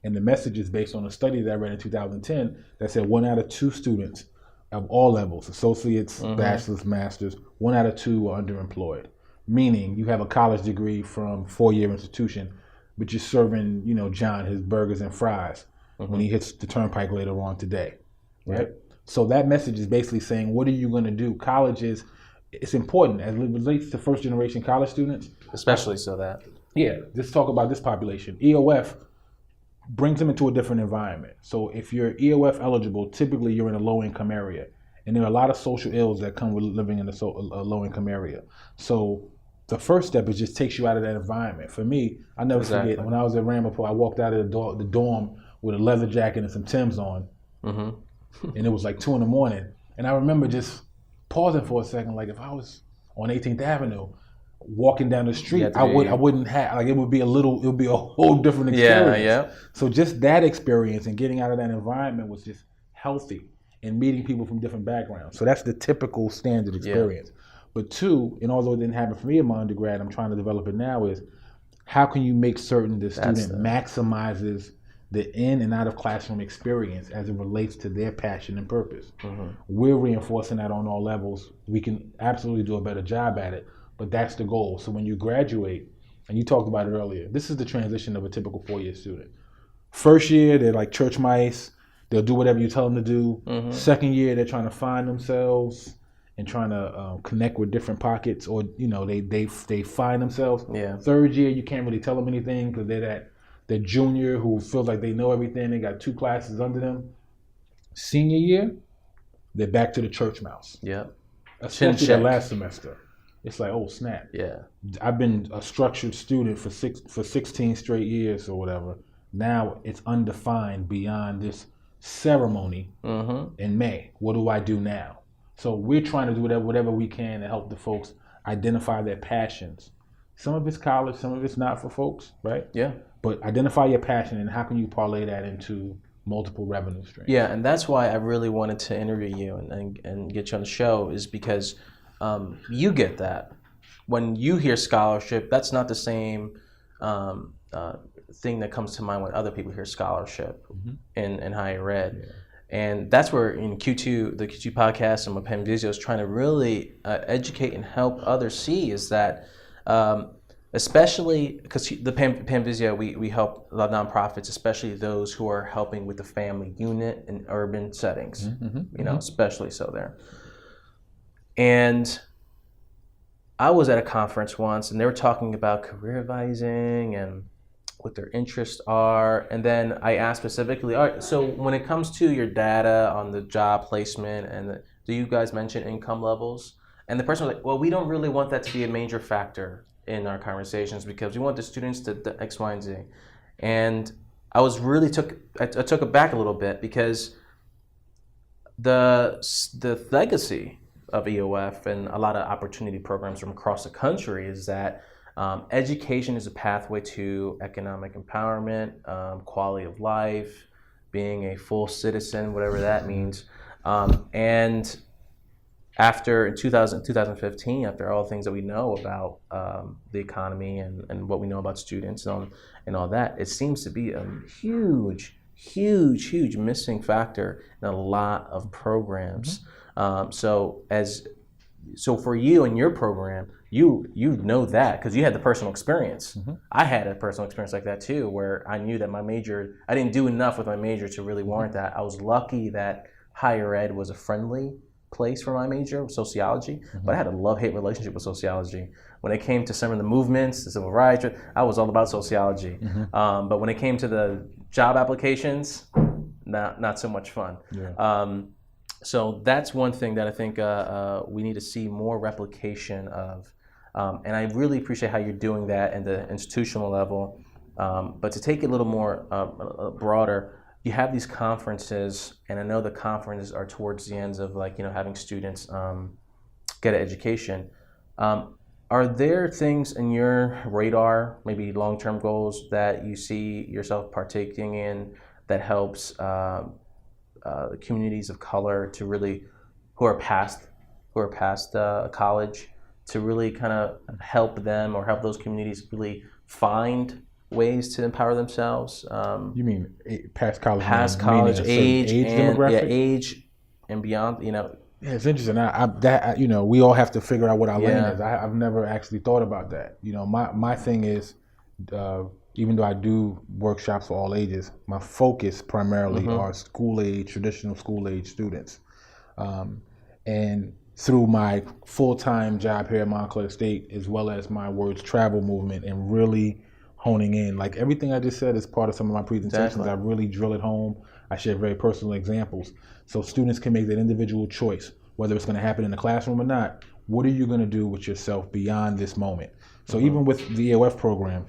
And the message is based on a study that I read in 2010 that said 1 out of 2 students of all levels, associates, bachelor's, master's, 1 out of 2 are underemployed. Meaning you have a college degree from 4-year institution, but you're serving, John his burgers and fries when he hits the turnpike later on today, right? So that message is basically saying, what are you going to do? College it's important as it relates to first generation college students. Especially so that. Yeah, let's talk about this population. EOF brings them into a different environment. So if you're EOF eligible, typically you're in a low income area. And there are a lot of social ills that come with living in a low income area. So the first step is just takes you out of that environment. For me, I never forget, when I was at Ramapo, I walked out of the dorm with a leather jacket and some Timbs on. And it was like 2 a.m. And I remember just pausing for a second, like if I was on 18th Avenue walking down the street, I wouldn't have, like it would be a whole different experience. So just that experience and getting out of that environment was just healthy and meeting people from different backgrounds. So that's the typical standard experience. But 2, and although it didn't happen for me in my undergrad, I'm trying to develop it now, is how can you make certain the student maximizes the in and out of classroom experience as it relates to their passion and purpose. We're reinforcing that on all levels. We can absolutely do a better job at it, but that's the goal. So when you graduate, and you talked about it earlier, this is the transition of a typical 4-year student. First year, they're like church mice. They'll do whatever you tell them to do. Second year, they're trying to find themselves and trying to connect with different pockets, or they find themselves. Third year, you can't really tell them anything because they're that junior who feels like they know everything. They got 2 classes under them. Senior year, they're back to the church mouse. Especially that last semester. It's like, oh snap. I've been a structured student for 16 straight years or whatever. Now it's undefined beyond this ceremony in May. What do I do now? So we're trying to do whatever we can to help the folks identify their passions. Some of it's college, some of it's not for folks, right? But identify your passion, and how can you parlay that into multiple revenue streams? And that's why I really wanted to interview you and get you on the show, is because you get that. When you hear scholarship, that's not the same thing that comes to mind when other people hear scholarship in higher ed. And that's where in the Q2 podcast and what PanVisio is trying to really educate and help others see is that especially because the PanVisio, we help a lot of nonprofits, especially those who are helping with the family unit in urban settings, especially so there. And I was at a conference once, and they were talking about career advising and what their interests are. And then I asked specifically, all right, so when it comes to your data on the job placement, do you guys mention income levels? And the person was like, well, we don't really want that to be a major factor in our conversations because we want the students to X, Y, and Z. And I was really took it back a little bit because the legacy of EOF and a lot of opportunity programs from across the country is that education is a pathway to economic empowerment, quality of life, being a full citizen, whatever that means. And in 2015, after all the things that we know about the economy and what we know about students and all that, it seems to be a huge missing factor in a lot of programs. So as so for you and your program, you know that because you had the personal experience. I had a personal experience like that too, where I knew that my major, I didn't do enough with my major to really warrant that. I was lucky that higher ed was a friendly place for my major, sociology, but I had a love-hate relationship with sociology. When it came to some of the movements, the civil rights, I was all about sociology. But when it came to the job applications, not so much fun. So that's one thing that I think we need to see more replication of. And I really appreciate how you're doing that at the institutional level. But to take it a little more broader, you have these conferences, and I know the conferences are towards the ends of having students get an education. Are there things in your radar, maybe long-term goals, that you see yourself partaking in that helps communities of color to really, who are past college, to really kind of help them or help those communities really find ways to empower themselves? You mean past college? Past college, age and demographic? Age and beyond. Yeah, it's interesting. We all have to figure out what our lane is. I've never actually thought about that. My thing is, even though I do workshops for all ages, my focus primarily are traditional school age students. And through my full-time job here at Montclair State, as well as my Wordstravel movement, and really honing in, like everything I just said is part of some of my presentations. Exactly. I really drill it home. I share very personal examples so students can make that individual choice, whether it's going to happen in the classroom or not. What are you going to do with yourself beyond this moment? So even with the EOF program,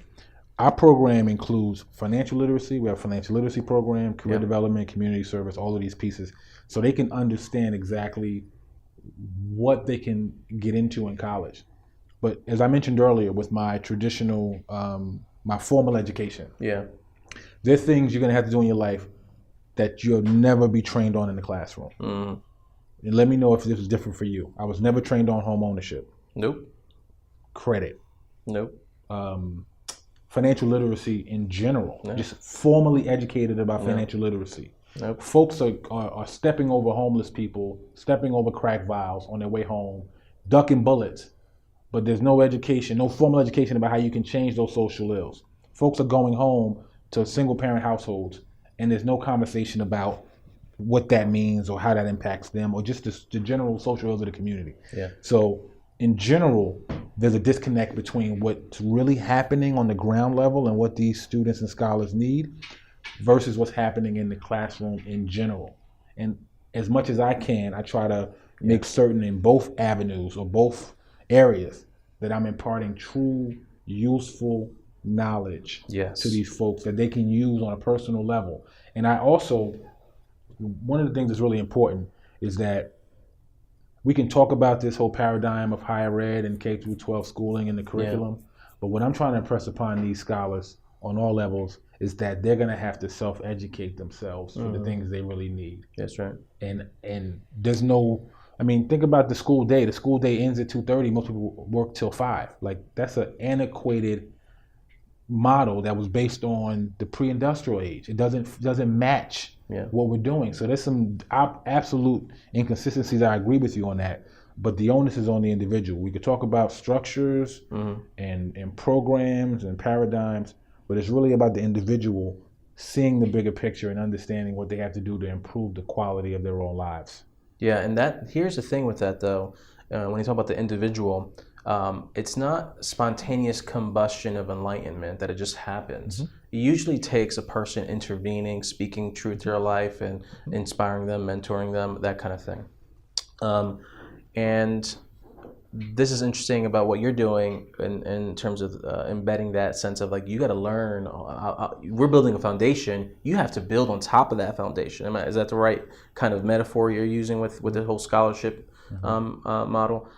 our program includes financial literacy. We have a financial literacy program, career development, community service, all of these pieces, so they can understand exactly what they can get into in college. But as I mentioned earlier, with my traditional, my formal education, there are things you're going to have to do in your life that you'll never be trained on in the classroom. And let me know if this is different for you. I was never trained on home ownership. Nope. Credit. Nope. Financial literacy in general, just formally educated about financial literacy. Nope. Folks are stepping over homeless people, stepping over crack vials on their way home, ducking bullets, but there's no education, no formal education about how you can change those social ills. Folks are going home to single parent households, and there's no conversation about what that means or how that impacts them, or just the general social ills of the community. So in general, there's a disconnect between what's really happening on the ground level and what these students and scholars need versus what's happening in the classroom in general. And as much as I can, I try to make certain in both avenues or both areas that I'm imparting true, useful knowledge to these folks that they can use on a personal level. And I also, one of the things that's really important is that we can talk about this whole paradigm of higher ed and K through 12 schooling and the curriculum, but what I'm trying to impress upon these scholars on all levels is that they're going to have to self-educate themselves for the things they really need. That's right. And there's no, think about the school day. The school day ends at 2:30. Most people work till 5. Like, that's an antiquated model that was based on the pre-industrial age. It doesn't match what we're doing. So there's some absolute inconsistencies. I agree with you on that, but the onus is on the individual. We could talk about structures and programs and paradigms, but it's really about the individual seeing the bigger picture and understanding what they have to do to improve the quality of their own lives. Yeah, and here's the thing with that though, when you talk about the individual, it's not spontaneous combustion of enlightenment that it just happens. It usually takes a person intervening, speaking truth to their life and inspiring them, mentoring them, that kind of thing. And this is interesting about what you're doing in terms of embedding that sense of you got to learn. We're building a foundation. You have to build on top of that foundation. Is that the right kind of metaphor you're using with the whole scholarship model?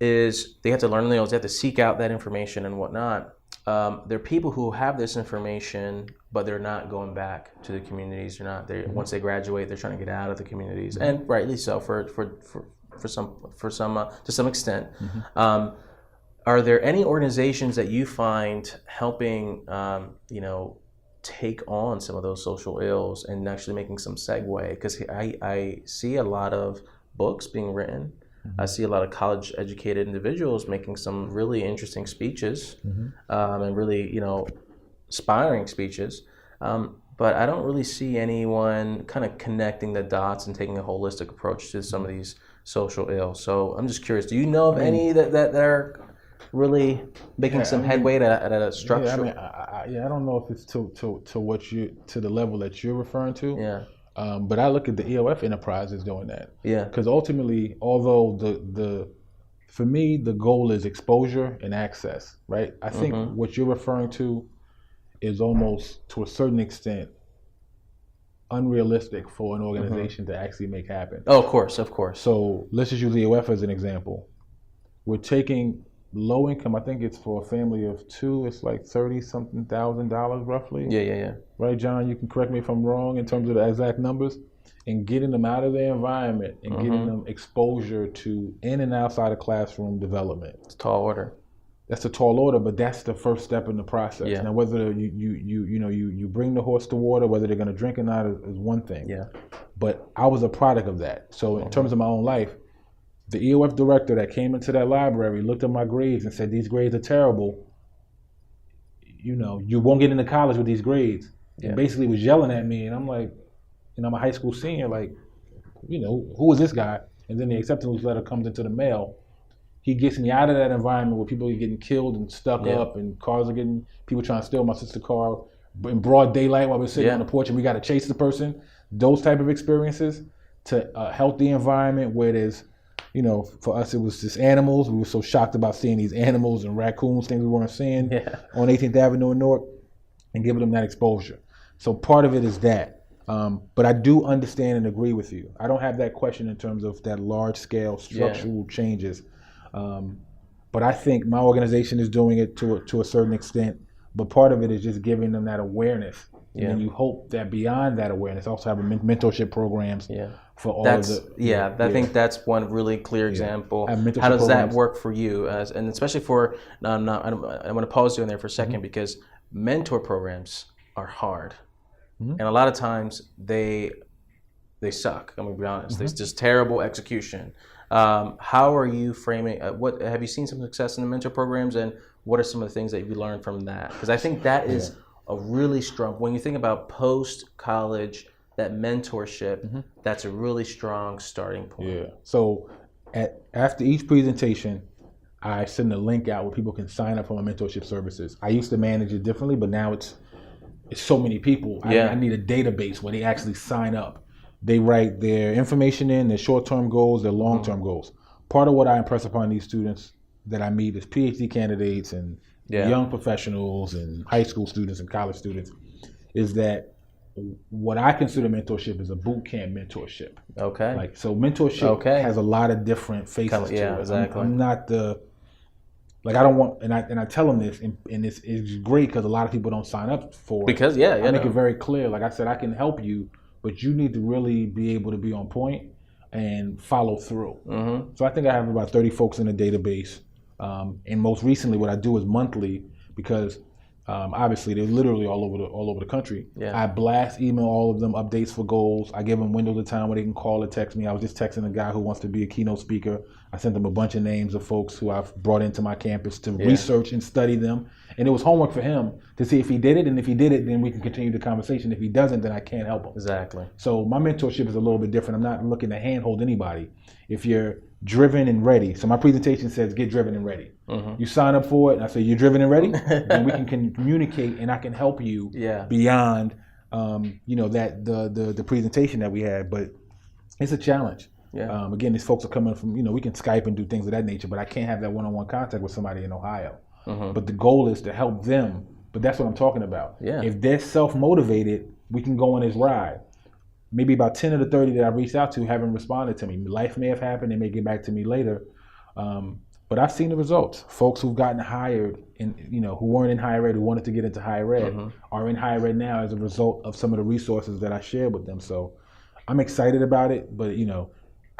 Is they have to learn those, they have to seek out that information and whatnot. There are people who have this information, but they're not going back to the communities. Once they graduate, they're trying to get out of the communities, and rightly so to some extent. Are there any organizations that you find helping, take on some of those social ills and actually making some segue? Because I see a lot of books being written. I see a lot of college educated individuals making some really interesting speeches, and really, inspiring speeches. But I don't really see anyone kind of connecting the dots and taking a holistic approach to some of these social ills. So I'm just curious, do you know of any that are really making some headway at a structure? I don't know if it's to the level that you're referring to. Yeah. But I look at the EOF enterprises doing that. Yeah. Because ultimately, although for me, the goal is exposure and access, right? I think what you're referring to is almost, to a certain extent, unrealistic for an organization to actually make happen. Oh, of course. So let's just use the EOF as an example. We're taking low income, I think it's for a family of two, it's like $30-something thousand roughly. Yeah. Right, John? You can correct me if I'm wrong in terms of the exact numbers. And getting them out of their environment and getting them exposure to in and outside of classroom development. It's a tall order. That's a tall order, but that's the first step in the process. Yeah. Now, whether you bring the horse to water, whether they're going to drink or not is one thing. Yeah. But I was a product of that. So in terms of my own life, the EOF director that came into that library looked at my grades and said, "These grades are terrible. You won't get into college with these grades." Yeah. And basically was yelling at me, and I'm like, I'm a high school senior, like, who is this guy? And then the acceptance letter comes into the mail. He gets me out of that environment where people are getting killed and stuck up, and cars are getting, people trying to steal my sister's car in broad daylight while we're sitting on the porch and we got to chase the person. Those type of experiences to a healthy environment where there's, for us it was just animals. We were so shocked about seeing these animals and raccoons, things we weren't seeing on 18th Avenue in Newark, and giving them that exposure. So part of it is that. But I do understand and agree with you. I don't have that question in terms of that large scale structural changes. But I think my organization is doing it to a certain extent. But part of it is just giving them that awareness. And then you hope that beyond that awareness, also have mentorship programs for all of the. I think that's one really clear example. How does programs. that work for you? And especially for, I want to pause you in there for a second because mentor programs are hard. And a lot of times they suck. I'm gonna be honest. There's just terrible execution. How are you framing? What have you seen some success in the mentor programs, and what are some of the things that you learned from that? Because I think that is a really strong. When you think about post college, that mentorship, that's a really strong starting point. Yeah. So after each presentation, I send a link out where people can sign up for my mentorship services. I used to manage it differently, but now it's so many people. I need a database where they actually sign up. They write their information in, their short-term goals, their long-term goals. Part of what I impress upon these students that I meet is PhD candidates and young professionals and high school students and college students is that what I consider mentorship is a boot camp mentorship. Okay. So mentorship has a lot of different faces to it. Exactly. I'm not I don't want, and I tell them this, and it's great because a lot of people don't sign up for it. Because I make it very clear. Like I said, I can help you, but you need to really be able to be on point and follow through. So I think I have about 30 folks in the database, and most recently, what I do is monthly because obviously they're literally all over the country. I blast email all of them updates for goals. I give them windows of time where they can call or text me. I was just texting a guy who wants to be a keynote speaker. I sent them a bunch of names of folks who I've brought into my campus to research and study them. And it was homework for him to see if he did it. And if he did it, then we can continue the conversation. If he doesn't, then I can't help him. Exactly. So my mentorship is a little bit different. I'm not looking to handhold anybody. If you're driven and ready. So my presentation says get driven and ready. You sign up for it and I say you're driven and ready, then we can communicate and I can help you beyond that the presentation that we had. But it's a challenge. Again, these folks are coming from, we can Skype and do things of that nature, but I can't have that one-on-one contact with somebody in Ohio. But the goal is to help them. But that's what I'm talking about. If they're self-motivated, we can go on this ride. Maybe about 10 of the 30 that I've reached out to haven't responded to me. Life may have happened. They may get back to me later. But I've seen the results. Folks who've gotten hired, who weren't in higher ed, who wanted to get into higher ed, are in higher ed now as a result of some of the resources that I shared with them. So I'm excited about it. But,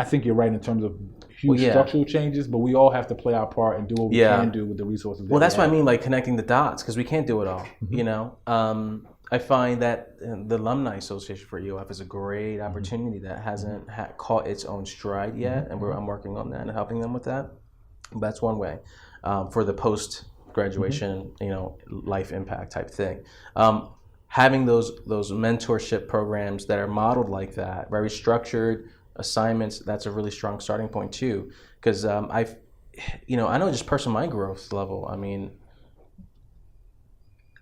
I think you're right in terms of huge structural changes, but we all have to play our part and do what we can do with the resources. That's what I mean, like connecting the dots, because we can't do it all, I find that the Alumni Association for EOF is a great opportunity that hasn't caught its own stride yet, and I'm working on that and helping them with that. That's one way for the post-graduation, life impact type thing. Having those mentorship programs that are modeled like that, very structured assignments, that's a really strong starting point too. Because I know just personally my growth level. I mean,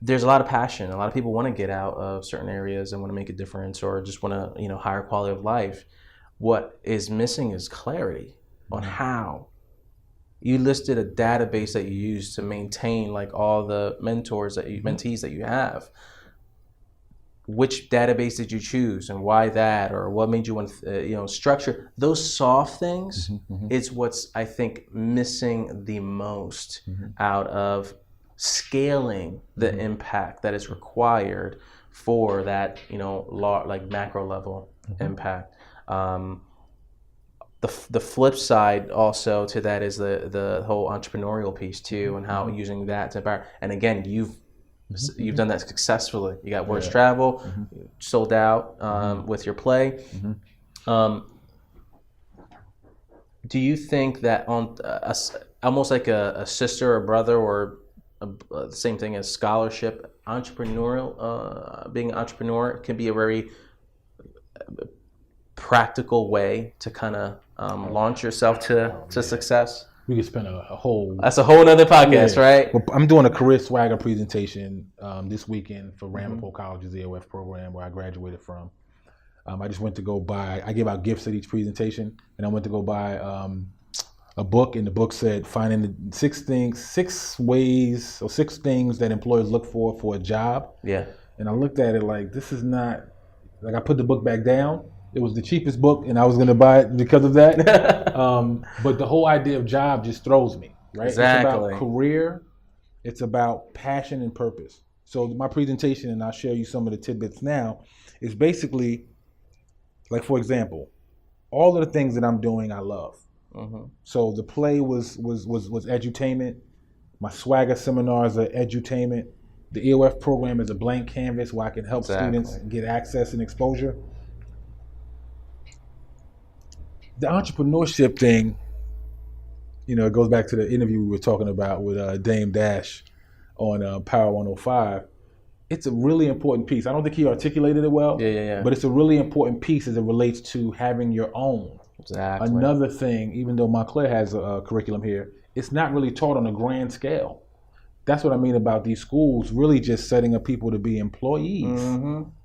there's a lot of passion. A lot of people want to get out of certain areas and want to make a difference, or just want to, higher quality of life. What is missing is clarity on how. You listed a database that you use to maintain like all the mentees that you have. Which database did you choose and why that, or what made you want to, structure those soft things? It's what's, I think, missing the most out of scaling the impact that is required for that, like macro level impact. The flip side also to that is the whole entrepreneurial piece too, and how using that to empower. And again, you've done that successfully. You got Wordstravel sold out with your play. Do you think that on almost like a sister or brother, or the same thing as scholarship, entrepreneurial, being an entrepreneur can be a very practical way to kind of launch yourself to success? We could spend a whole... That's a whole nother podcast, right? Well, I'm doing a career swagger presentation this weekend for Ramapo College's EOF program where I graduated from. I just went to go buy... I give out gifts at each presentation, and I went to go buy a book, and the book said finding the six things that employers look for a job. Yeah. And I looked at it like, this is not... Like, I put the book back down. It was the cheapest book, and I was going to buy it because of that. But the whole idea of job just throws me, right? Exactly. It's about career. It's about passion and purpose. So my presentation, and I'll share you some of the tidbits now, is basically, like, for example, all of the things that I'm doing, I love. So the play was edutainment. My swagger seminars are edutainment. The EOF program is a blank canvas where I can help students get access and exposure. The entrepreneurship thing, it goes back to the interview we were talking about with Dame Dash on Power 105. It's a really important piece. I don't think he articulated it well, but it's a really important piece as it relates to having your own. Exactly. Another thing, even though Montclair has a curriculum here, it's not really taught on a grand scale. That's what I mean about these schools really just setting up people to be employees,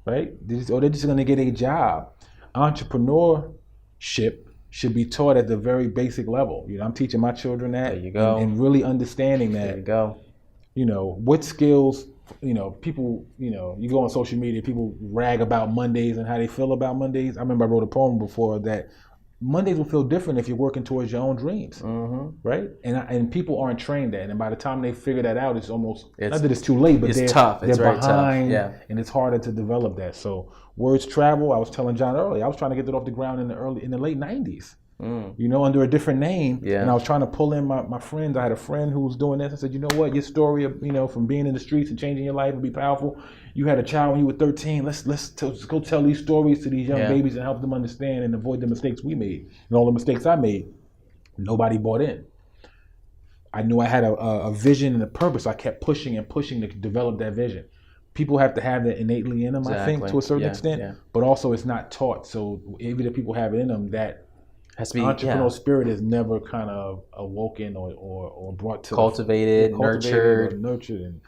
right? Or they're just going to get a job. Entrepreneurship should be taught at the very basic level. I'm teaching my children that. There you go. And really understanding that. There you go. What skills, people, you go on social media, people rag about Mondays and how they feel about Mondays. I remember I wrote a poem before that Mondays will feel different if you're working towards your own dreams, right? And people aren't trained that. And by the time they figure that out, it's not that it's too late, but they're behind, and it's harder to develop that. So Wordstravel, I was telling John earlier, I was trying to get that off the ground in the late 90s, under a different name. And I was trying to pull in my friends. I had a friend who was doing this. I said, you know what, your story of, from being in the streets and changing your life would be powerful. You had a child when you were 13. Let's go tell these stories to these young babies and help them understand and avoid the mistakes we made. And all the mistakes I made, nobody bought in. I knew I had a vision and a purpose. I kept pushing and pushing to develop that vision. People have to have that innately in them, I think, to a certain extent. But also it's not taught. So even if people have it in them, that has to be, entrepreneurial spirit is never kind of awoken or brought to cultivated, nurtured. And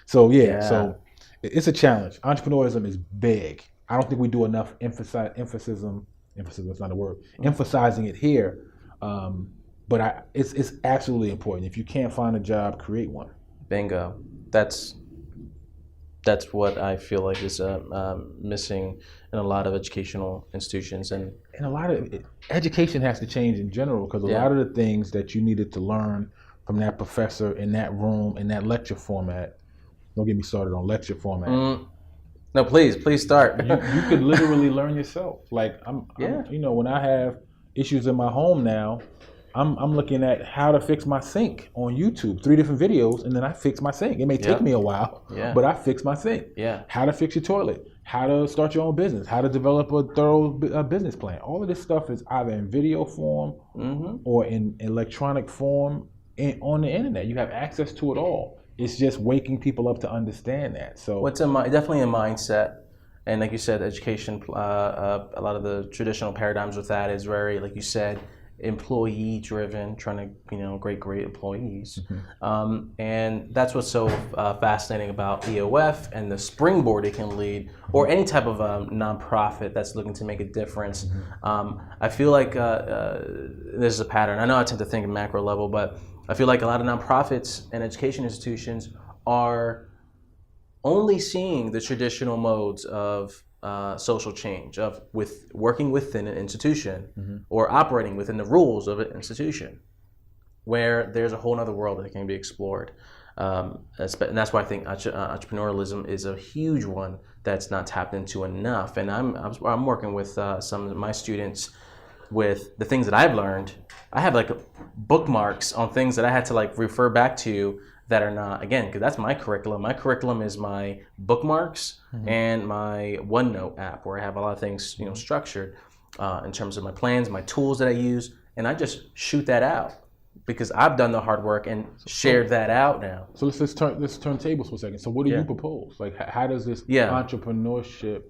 so so it's a challenge. Entrepreneurialism is big. I don't think we do enough emphasis is not a word, emphasizing it here. But it's absolutely important. If you can't find a job, create one. Bingo. That's what I feel like is missing in a lot of educational institutions, and a lot of education has to change in general, because a lot of the things that you needed to learn from that professor in that room in that lecture format. Don't get me started on lecture format. No, please start. you could literally learn yourself. Like I'm, when I have issues in my home now, I'm looking at how to fix my sink on YouTube, 3 different videos, and then I fix my sink. It may take me a while, but I fix my sink. Yeah. How to fix your toilet, how to start your own business, how to develop a thorough business plan. All of this stuff is either in video form or in electronic form on the internet. You have access to it all. It's just waking people up to understand that. So what's definitely a mindset. And like you said, education, a lot of the traditional paradigms with that is very, like you said, employee driven, trying to great employees. And that's what's so fascinating about EOF and the springboard it can lead, or any type of nonprofit that's looking to make a difference. I feel like this is a pattern. I know I tend to think at macro level, but I feel like a lot of nonprofits and education institutions are only seeing the traditional modes of social change, of working within an institution or operating within the rules of an institution, where there's a whole other world that can be explored. And that's why I think entrepreneurialism is a huge one that's not tapped into enough. And I'm working with some of my students with the things that I've learned. I have like bookmarks on things that I had to like refer back to that are not, again, because that's my curriculum. My curriculum is my bookmarks and my OneNote app, where I have a lot of things, structured in terms of my plans, my tools that I use, and I just shoot that out because I've done the hard work and shared that out now. So let's turn tables for a second. So what do you propose? Like, how does this entrepreneurship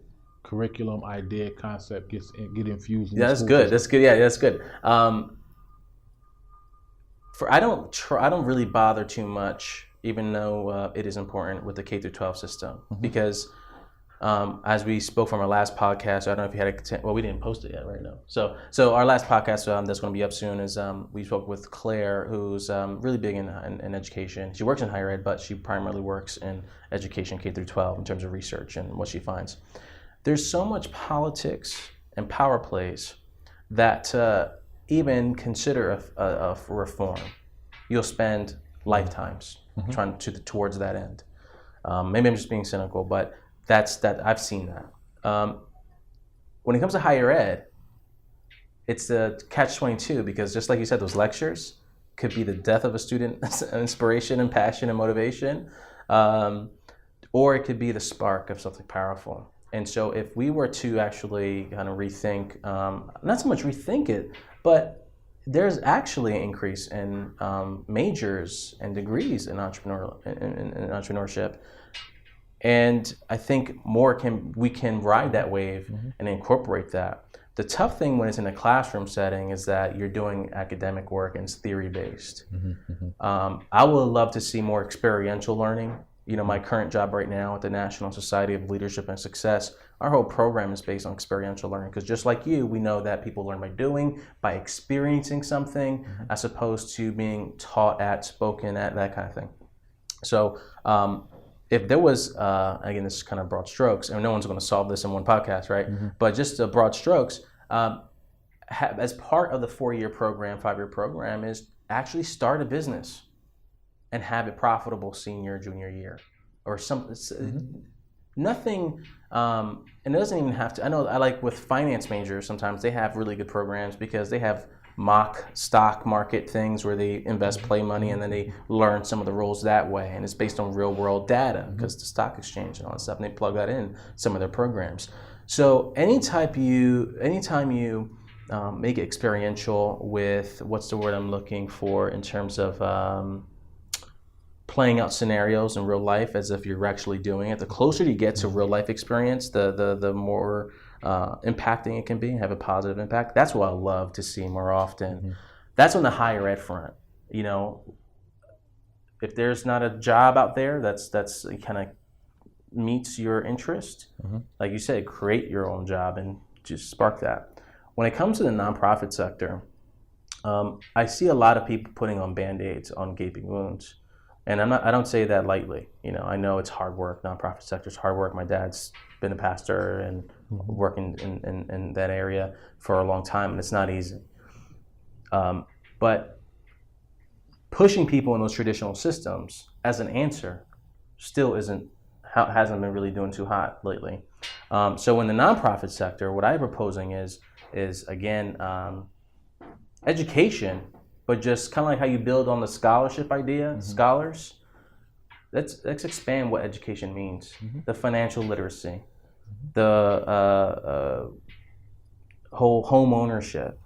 curriculum idea concept get infused in that's good. That's good. Yeah, that's good. I don't really bother too much, even though it is important with the K through 12 system, because as we spoke from our last podcast, I don't know if you had we didn't post it yet right now. So our last podcast that's going to be up soon is we spoke with Claire, who's really big in education. She works in higher ed, but she primarily works in education K through 12 in terms of research and what she finds. There's so much politics and power plays that even consider a reform, you'll spend lifetimes trying towards that end. Maybe I'm just being cynical, but I've seen that. When it comes to higher ed, it's the catch-22, because just like you said, those lectures could be the death of a student's inspiration and passion and motivation, or it could be the spark of something powerful. And so if we were to actually kind of rethink, not so much rethink it, but there's actually an increase in majors and degrees in entrepreneurship. And I think we can ride that wave and incorporate that. The tough thing when it's in a classroom setting is that you're doing academic work and it's theory-based. I would love to see more experiential learning. My current job right now at the National Society of Leadership and Success, our whole program is based on experiential learning, because just like you, we know that people learn by doing, by experiencing something, as opposed to being taught at, spoken at, that kind of thing. So if there was, again, this is kind of broad strokes, and no one's going to solve this in one podcast, right? But just broad strokes, as part of the 4-year program, 5-year program, is actually start a business and have it profitable senior, junior year, or something. Nothing, and it doesn't even have to. I know I like with finance majors, sometimes they have really good programs because they have mock stock market things where they invest play money and then they learn some of the rules that way, and it's based on real world data because the stock exchange and all that stuff, and they plug that in some of their programs. So anytime you make it experiential with, what's the word I'm looking for, in terms of playing out scenarios in real life as if you're actually doing it, the closer you get to real life experience, the more impacting it can be, have a positive impact. That's what I love to see more often. That's on the higher ed front. If there's not a job out there that's kind of meets your interest, like you said, create your own job and just spark that. When it comes to the nonprofit sector, I see a lot of people putting on Band-Aids on gaping wounds. And I don't say that lightly. I know it's hard work. Nonprofit sector is hard work. My dad's been a pastor and working in that area for a long time, and it's not easy. But pushing people in those traditional systems as an answer still hasn't been really doing too hot lately. So in the nonprofit sector, what I'm proposing is again, education but just kind of like how you build on the scholarship idea, scholars. Let's expand what education means. The financial literacy, the whole home ownership.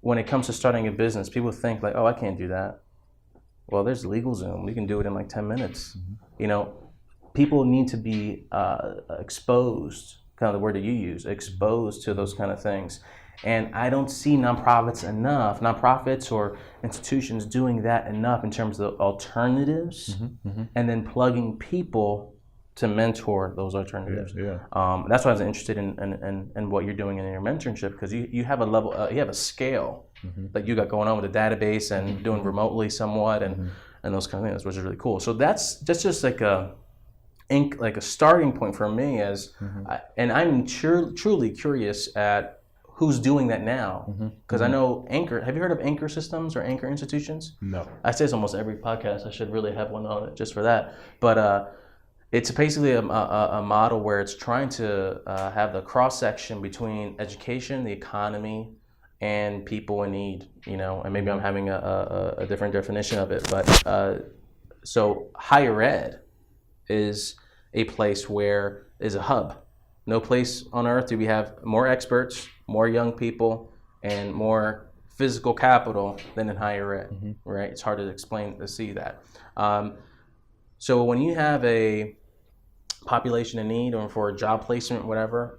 When it comes to starting a business, people think like, oh, I can't do that. Well, there's LegalZoom. We can do it in like 10 minutes. You know, people need to be exposed, kind of the word that you use, exposed to those kind of things. And I don't see nonprofits or institutions doing that enough in terms of alternatives and then plugging people to mentor those alternatives. That's why I was interested in what you're doing in your mentorship, because you have a level, you have a scale that you got going on with a database and doing remotely somewhat and those kind of things, which is really cool. So that's just like a starting point for me and I'm truly curious at who's doing that now, because I know Anchor. Have you heard of Anchor Systems or Anchor Institutions? No. I say this almost every podcast. I should really have one on it just for that. But it's basically a model where it's trying to have the cross section between education, the economy, and people in need. You know, and maybe I'm having a different definition of it, but so higher ed is a place where is a hub. No place on earth do we have more experts, more young people, and more physical capital than in higher ed, right? It's hard to see that. So when you have a population in need or for a job placement, whatever,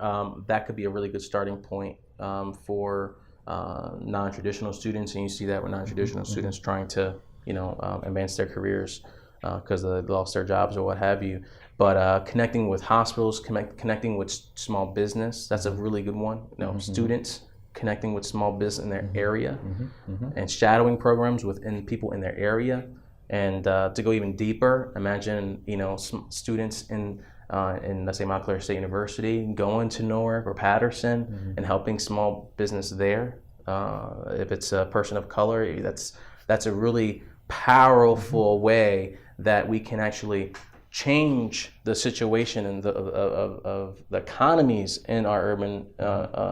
that could be a really good starting point for non-traditional students, and you see that with non-traditional students trying to, advance their careers because they lost their jobs or what have you. But connecting with hospitals, connecting with small business, that's a really good one. Students connecting with small business in their area and shadowing programs within people in their area. And to go even deeper, imagine, students in let's say Montclair State University going to Newark or Patterson and helping small business there. If it's a person of color, that's a really powerful way that we can actually change the situation and of the economies in our urban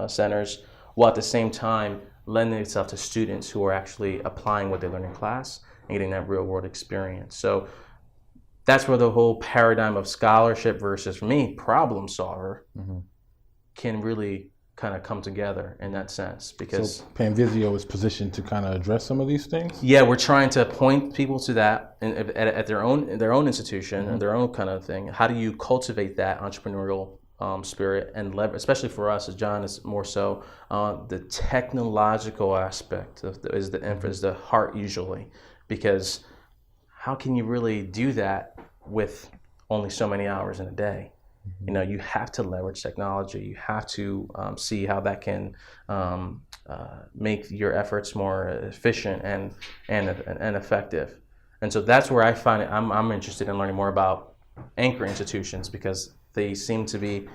centers, while at the same time lending itself to students who are actually applying what they learn in class and getting that real world experience. So that's where the whole paradigm of scholarship versus, for me, problem solver can really kind of come together in that sense. Because so PanVisio is positioned to kind of address some of these things? Yeah, we're trying to point people to that at their own institution and their own kind of thing. How do you cultivate that entrepreneurial spirit and leverage, especially for us, as John is more so, the technological aspect is the heart usually, because how can you really do that with only so many hours in a day? You have to leverage technology. You have to see how that can make your efforts more efficient and effective. And so that's where I find it. I'm interested in learning more about anchor institutions, because they seem to be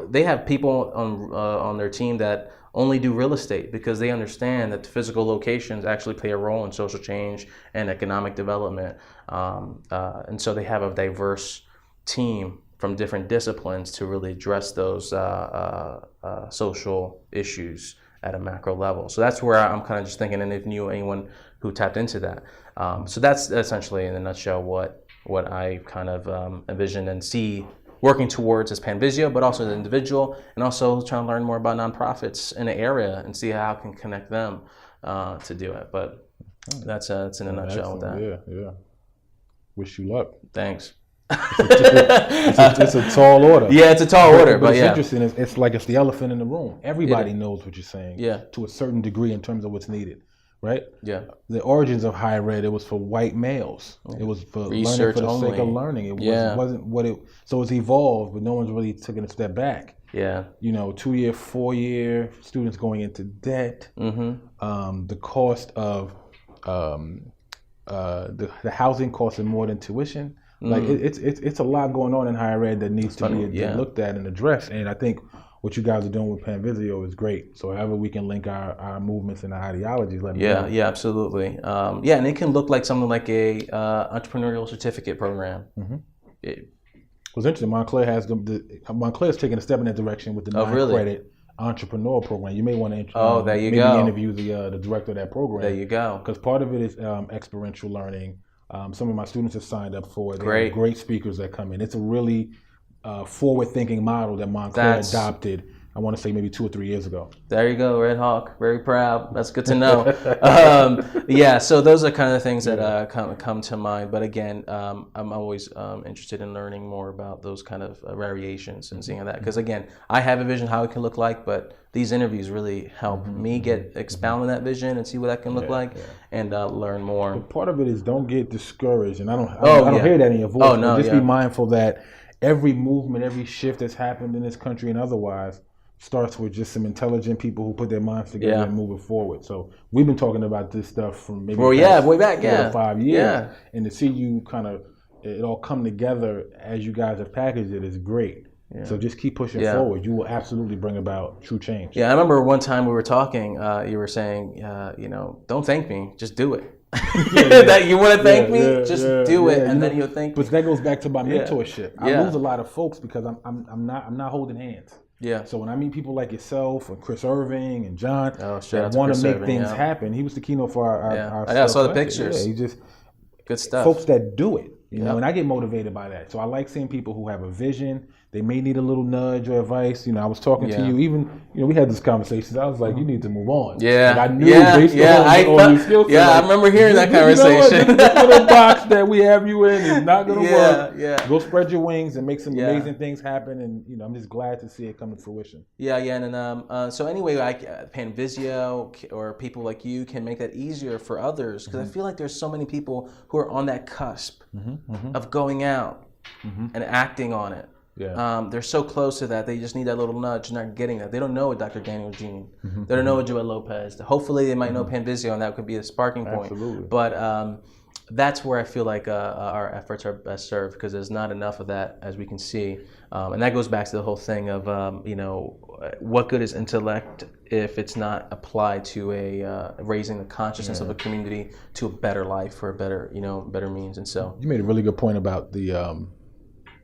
they have people on their team that only do real estate, because they understand that the physical locations actually play a role in social change and economic development. And so they have a diverse team from different disciplines to really address those social issues at a macro level. So that's where I'm kind of just thinking, and if you knew anyone who tapped into that. So that's essentially, in a nutshell, what I kind of envision and see working towards as PanVisio, but also as an individual, and also trying to learn more about nonprofits in the area and see how I can connect them to do it. But that's in a nutshell with that. Yeah. Wish you luck. Thanks. It's a tall order. Yeah, it's a tall order, but it's interesting. It's like it's the elephant in the room. Everybody knows what you're saying. Yeah. To a certain degree in terms of what's needed, right? Yeah. The origins of higher ed, it was for white males. It was for research learning for the only. sake of learning. It wasn't what it. So it's evolved, but no one's really taken a step back. Yeah. 2-year, 4-year students going into debt. The cost of the housing costs more than tuition. Like it's a lot going on in higher ed that needs to be looked at and addressed. And I think what you guys are doing with PanVisio is great. So however we can link our movements and our ideologies, let me know. Yeah, absolutely. And it can look like something like a entrepreneurial certificate program. What's interesting, Montclair has Montclair's taking a step in that direction with the non-credit entrepreneur program. You may want to there you maybe go. interview the director of that program. There you go. Because part of it is experiential learning. Some of my students have signed up for it. Great. They have great speakers that come in. It's a really forward-thinking model that Montclair adopted, I want to say maybe 2 or 3 years ago. There you go, Red Hawk. Very proud. That's good to know. Yeah, so those are kind of things that come to mind. But again, I'm always interested in learning more about those kind of variations and seeing that. Because again, I have a vision how it can look like, but these interviews really help me expound on that vision and see what that can look like and learn more. But part of it is don't get discouraged, and I don't hear that in your voice. Oh no, just be mindful that every movement, every shift that's happened in this country and otherwise starts with just some intelligent people who put their minds together and move it forward. So we've been talking about this stuff from maybe way back, 4 to 5 years, and to see you kind of it all come together as you guys have packaged it is great. Yeah. So just keep pushing forward. You will absolutely bring about true change. Yeah, I remember one time we were talking. You were saying, don't thank me, just do it. That you want to thank me, just do it, and then you'll thank me. But that goes back to my mentorship. I lose a lot of folks because I'm not holding hands. Yeah. So when I meet people like yourself and Chris Irving and John that want to make things happen, he was the keynote for our I saw the pictures. Yeah, he just good stuff. Folks that do it, you know, and I get motivated by that. So I like seeing people who have a vision. They may need a little nudge or advice. You know, I was talking to you. Even we had this conversation. I was like, you need to move on. Yeah. Like I knew based on your skill set. Yeah, I remember hearing that conversation. This little box that we have you in is not going to work. Yeah. Go spread your wings and make some amazing things happen. And I'm just glad to see it come to fruition. Yeah. And so anyway, PanVisio or people like you can make that easier for others because I feel like there's so many people who are on that cusp of going out and acting on it. Yeah. They're so close to that. They just need that little nudge. Not getting that. They don't know what Dr. Daniel Jean. They don't know what Joel Lopez. Hopefully, they might know PanVisio, and that could be a sparking point. Absolutely. But that's where I feel like our efforts are best served because there's not enough of that, as we can see. And that goes back to the whole thing of what good is intellect if it's not applied to raising the consciousness of a community to a better life for a better better means. And so you made a really good point about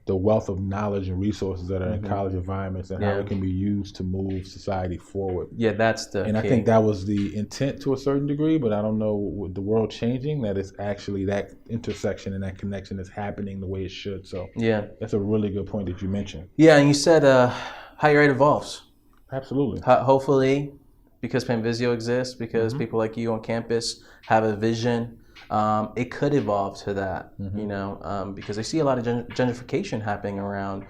the wealth of knowledge and resources that are in college environments and how it can be used to move society forward. Yeah, that's the And key. I think that was the intent to a certain degree, but I don't know with the world changing that it's actually that intersection and that connection is happening the way it should. So that's a really good point that you mentioned. Yeah, and you said higher ed evolves. Absolutely. Hopefully, because PanVisio exists, because people like you on campus have a vision, it could evolve to that, because I see a lot of gentrification happening around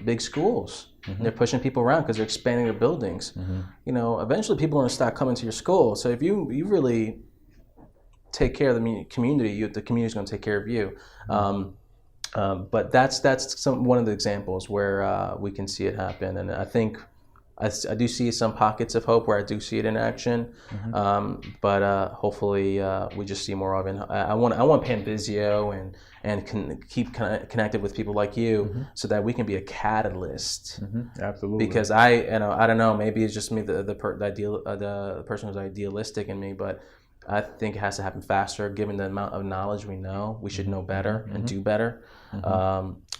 big schools. They're pushing people around because they're expanding their buildings. Eventually people are going to start coming to your school. So if you really take care of the community, the community's going to take care of you. But that's one of the examples where we can see it happen. And I think I do see some pockets of hope where I do see it in action, but hopefully we just see more of it. I want PanVisio and can keep connected with people like you so that we can be a catalyst. Absolutely. Because I don't know, maybe it's just me, the person who's idealistic in me, but I think it has to happen faster given the amount of knowledge we know. We should know better and do better.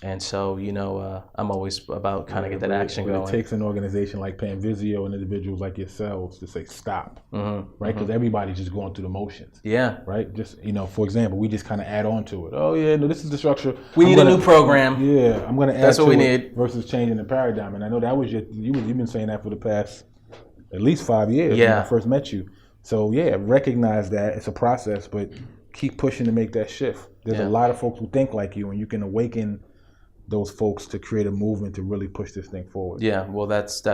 And so, I'm always about kind of get that action going. It takes an organization like PanVisio and individuals like yourselves to say stop, right? Because everybody's just going through the motions. Yeah. Right? Just, for example, we just kind of add on to it. Oh, yeah, no, this is the structure. We need a new program. Yeah, I'm going to add That's what we to need. It versus changing the paradigm. And I know that was you've been saying that for the past at least 5 years when I first met you. So, recognize that it's a process, but keep pushing to make that shift. There's a lot of folks who think like you, and you can awaken those folks to create a movement to really push this thing forward. Yeah, well, that's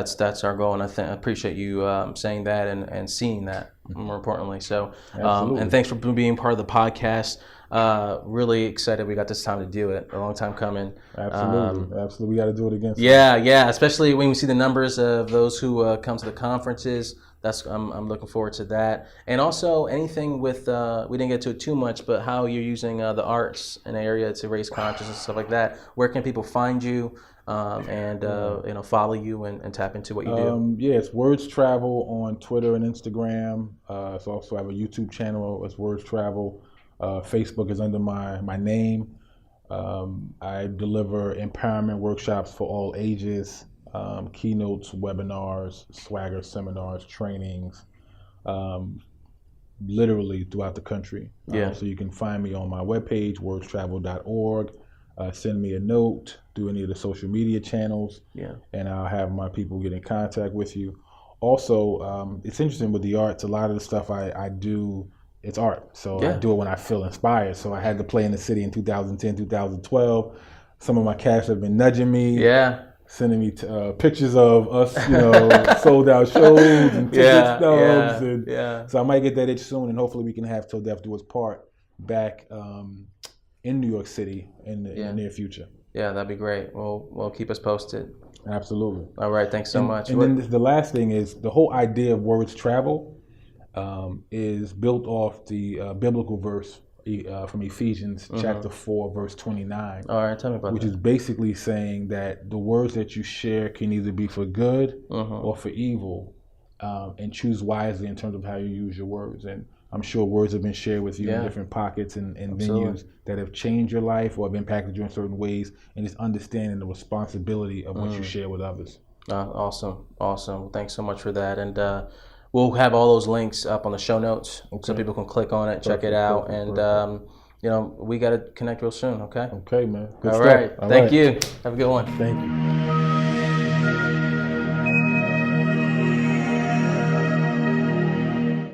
our goal, and I appreciate you saying that and seeing that, more importantly. So, and thanks for being part of the podcast. Really excited we got this time to do it. A long time coming. Absolutely. We got to do it again. Yeah. Especially when we see the numbers of those who come to the conferences. I'm looking forward to that. And also anything with we didn't get to it too much, but how you're using the arts in an area to raise consciousness and stuff like that. Where can people find you and follow you and tap into what you do? It's Wordstravel on Twitter and Instagram. So also I have a YouTube channel. It's Wordstravel. Facebook is under my name. I deliver empowerment workshops for all ages. keynotes, webinars, swagger seminars, trainings, literally throughout the country. So you can find me on my webpage, wordstravel.org. Send me a note through any of the social media channels, and I'll have my people get in contact with you. Also, it's interesting with the arts. A lot of the stuff I do, it's art. So I do it when I feel inspired. So I had to play in the city in 2010, 2012. Some of my cast have been nudging me, sending me pictures of us, sold out shows and ticket stubs. So I might get that itch soon, and hopefully we can have Till Death Do Us Part back in New York City in the near future. Yeah, that'd be great. We'll keep us posted. Absolutely. All right, thanks so much. And then the last thing is the whole idea of Wordstravel is built off the biblical verse from Ephesians chapter 4, verse 29. All right, tell me about that. Which is basically saying that the words that you share can either be for good or for evil, and choose wisely in terms of how you use your words. And I'm sure words have been shared with you in different pockets and venues that have changed your life or have impacted you in certain ways, and just understanding the responsibility of what you share with others. Awesome. Thanks so much for that. And we'll have all those links up on the show notes so people can click on it, check it out. And, we got to connect real soon, okay? Okay, man. Good stuff. All right. Thank you. Have a good one. Thank you.